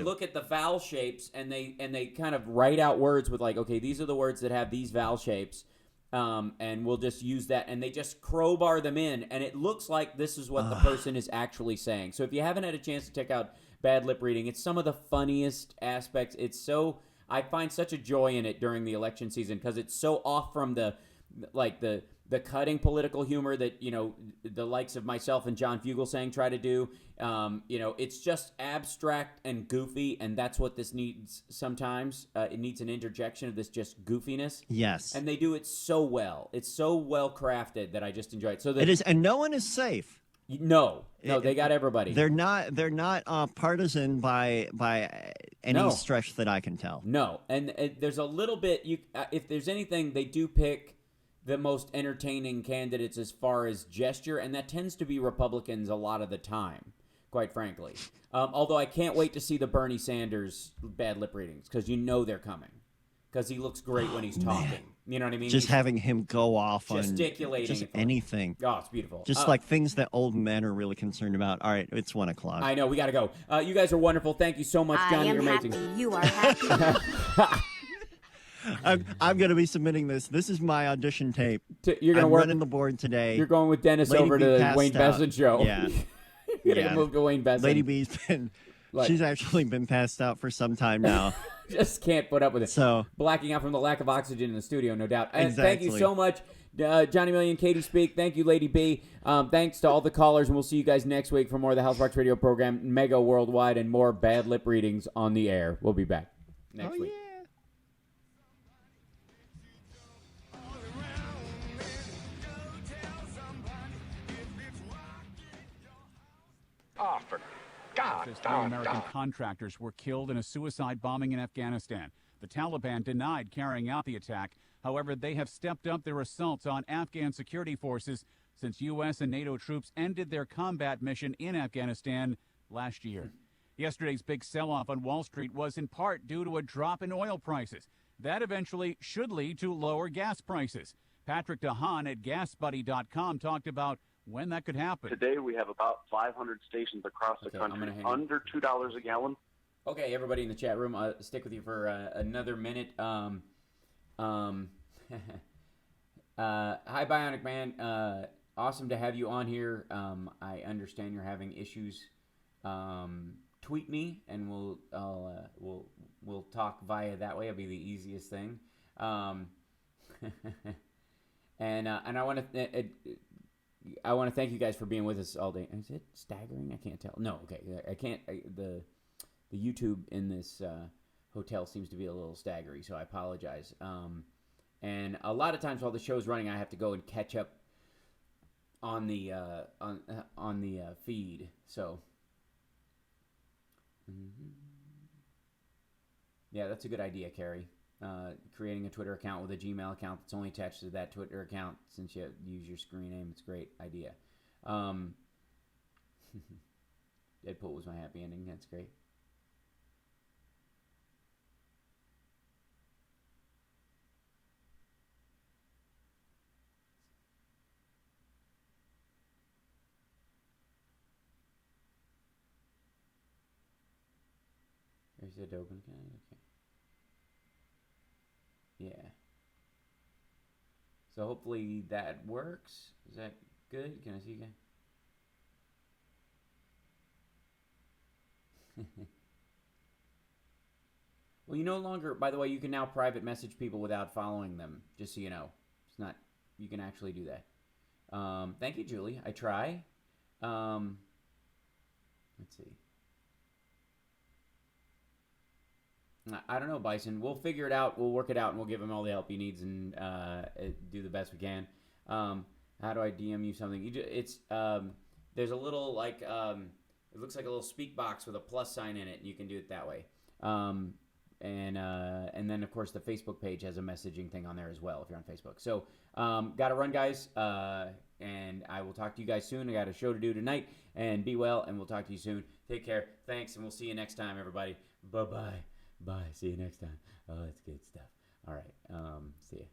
look at the vowel shapes and they kind of write out words with like, okay, these are the words that have these vowel shapes, and we'll just use that, and they just crowbar them in, and it looks like this is what the person is actually saying. So if you haven't had a chance to check out bad lip reading, it's some of the funniest aspects. I find such a joy in it during the election season because it's so off from the cutting political humor that, the likes of myself and John Fugelsang try to do. It's just abstract and goofy, and that's what this needs sometimes. It needs an interjection of this just goofiness. Yes. And they do it so well. It's so well crafted that I just enjoy it. So it is, and no one is safe. No, they got everybody. They're not partisan by any stretch that I can tell. No, and there's a little bit. If there's anything, they do pick the most entertaining candidates as far as gesture, and that tends to be Republicans a lot of the time, quite frankly. Although I can't wait to see the Bernie Sanders bad lip readings because they're coming. Because he looks great when he's talking. Man. You know what I mean? Just having him go off on gesticulating, anything. Oh, it's beautiful. Just like things that old men are really concerned about. All right, it's 1 o'clock. I know, we got to go. You guys are wonderful. Thank you so much, Johnny. You're amazing. Happy. You are happy. I'm going to be submitting this. This is my audition tape. You're going to work running the board today. You're going with Dennis over to the Wayne Besson show. Yeah. You're going to move to Wayne Besson. Lady B's she's actually been passed out for some time now. Just can't put up with it. So blacking out from the lack of oxygen in the studio, no doubt. Exactly. Thank you so much, Johnny Million, Katie Speak. Thank you, Lady B. Thanks to all the callers, and we'll see you guys next week for more of the House Sparks Radio program, Mega Worldwide, and more bad lip readings on the air. We'll be back next week. Oh, for Three American contractors were killed in a suicide bombing in Afghanistan. The Taliban denied carrying out the attack. However, they have stepped up their assaults on Afghan security forces since U.S. and NATO troops ended their combat mission in Afghanistan last year. Yesterday's big sell-off on Wall Street was in part due to a drop in oil prices. That eventually should lead to lower gas prices. Patrick DeHaan at GasBuddy.com talked about when that could happen. Today we have about 500 stations across the country under $2 a gallon. Okay, everybody in the chat room, stick with you for another minute. Hi, Bionic Man. Awesome to have you on here. I understand you're having issues. Tweet me, and we'll talk via that way. It'll be the easiest thing. And I want to thank you guys for being with us all day. Is it staggering? I can't tell. No, okay, I can't. The YouTube in this hotel seems to be a little staggery, so I apologize. And a lot of times while the show's running, I have to go and catch up on the feed. So. Yeah, that's a good idea, Carrie. Creating a Twitter account with a Gmail account that's only attached to that Twitter account since you use your screen name. It's a great idea. Deadpool was my happy ending. That's great. There's a open. Okay. Yeah. So hopefully that works. Is that good? Can I see you again? Well, you no longer, by the way, you can now private message people without following them, just so you know. It's not, you can actually do that. Thank you, Julie. I try. Let's see. I don't know, Bison. We'll figure it out. We'll work it out, and we'll give him all the help he needs and do the best we can. How do I DM you something? There's a little, like, it looks like a little speak box with a plus sign in it, and you can do it that way. And then, of course, the Facebook page has a messaging thing on there as well if you're on Facebook. So, got to run, guys, and I will talk to you guys soon. I got a show to do tonight, and be well, and we'll talk to you soon. Take care. Thanks, and we'll see you next time, everybody. Bye-bye. Bye. See you next time. Oh, that's good stuff. All right. See ya.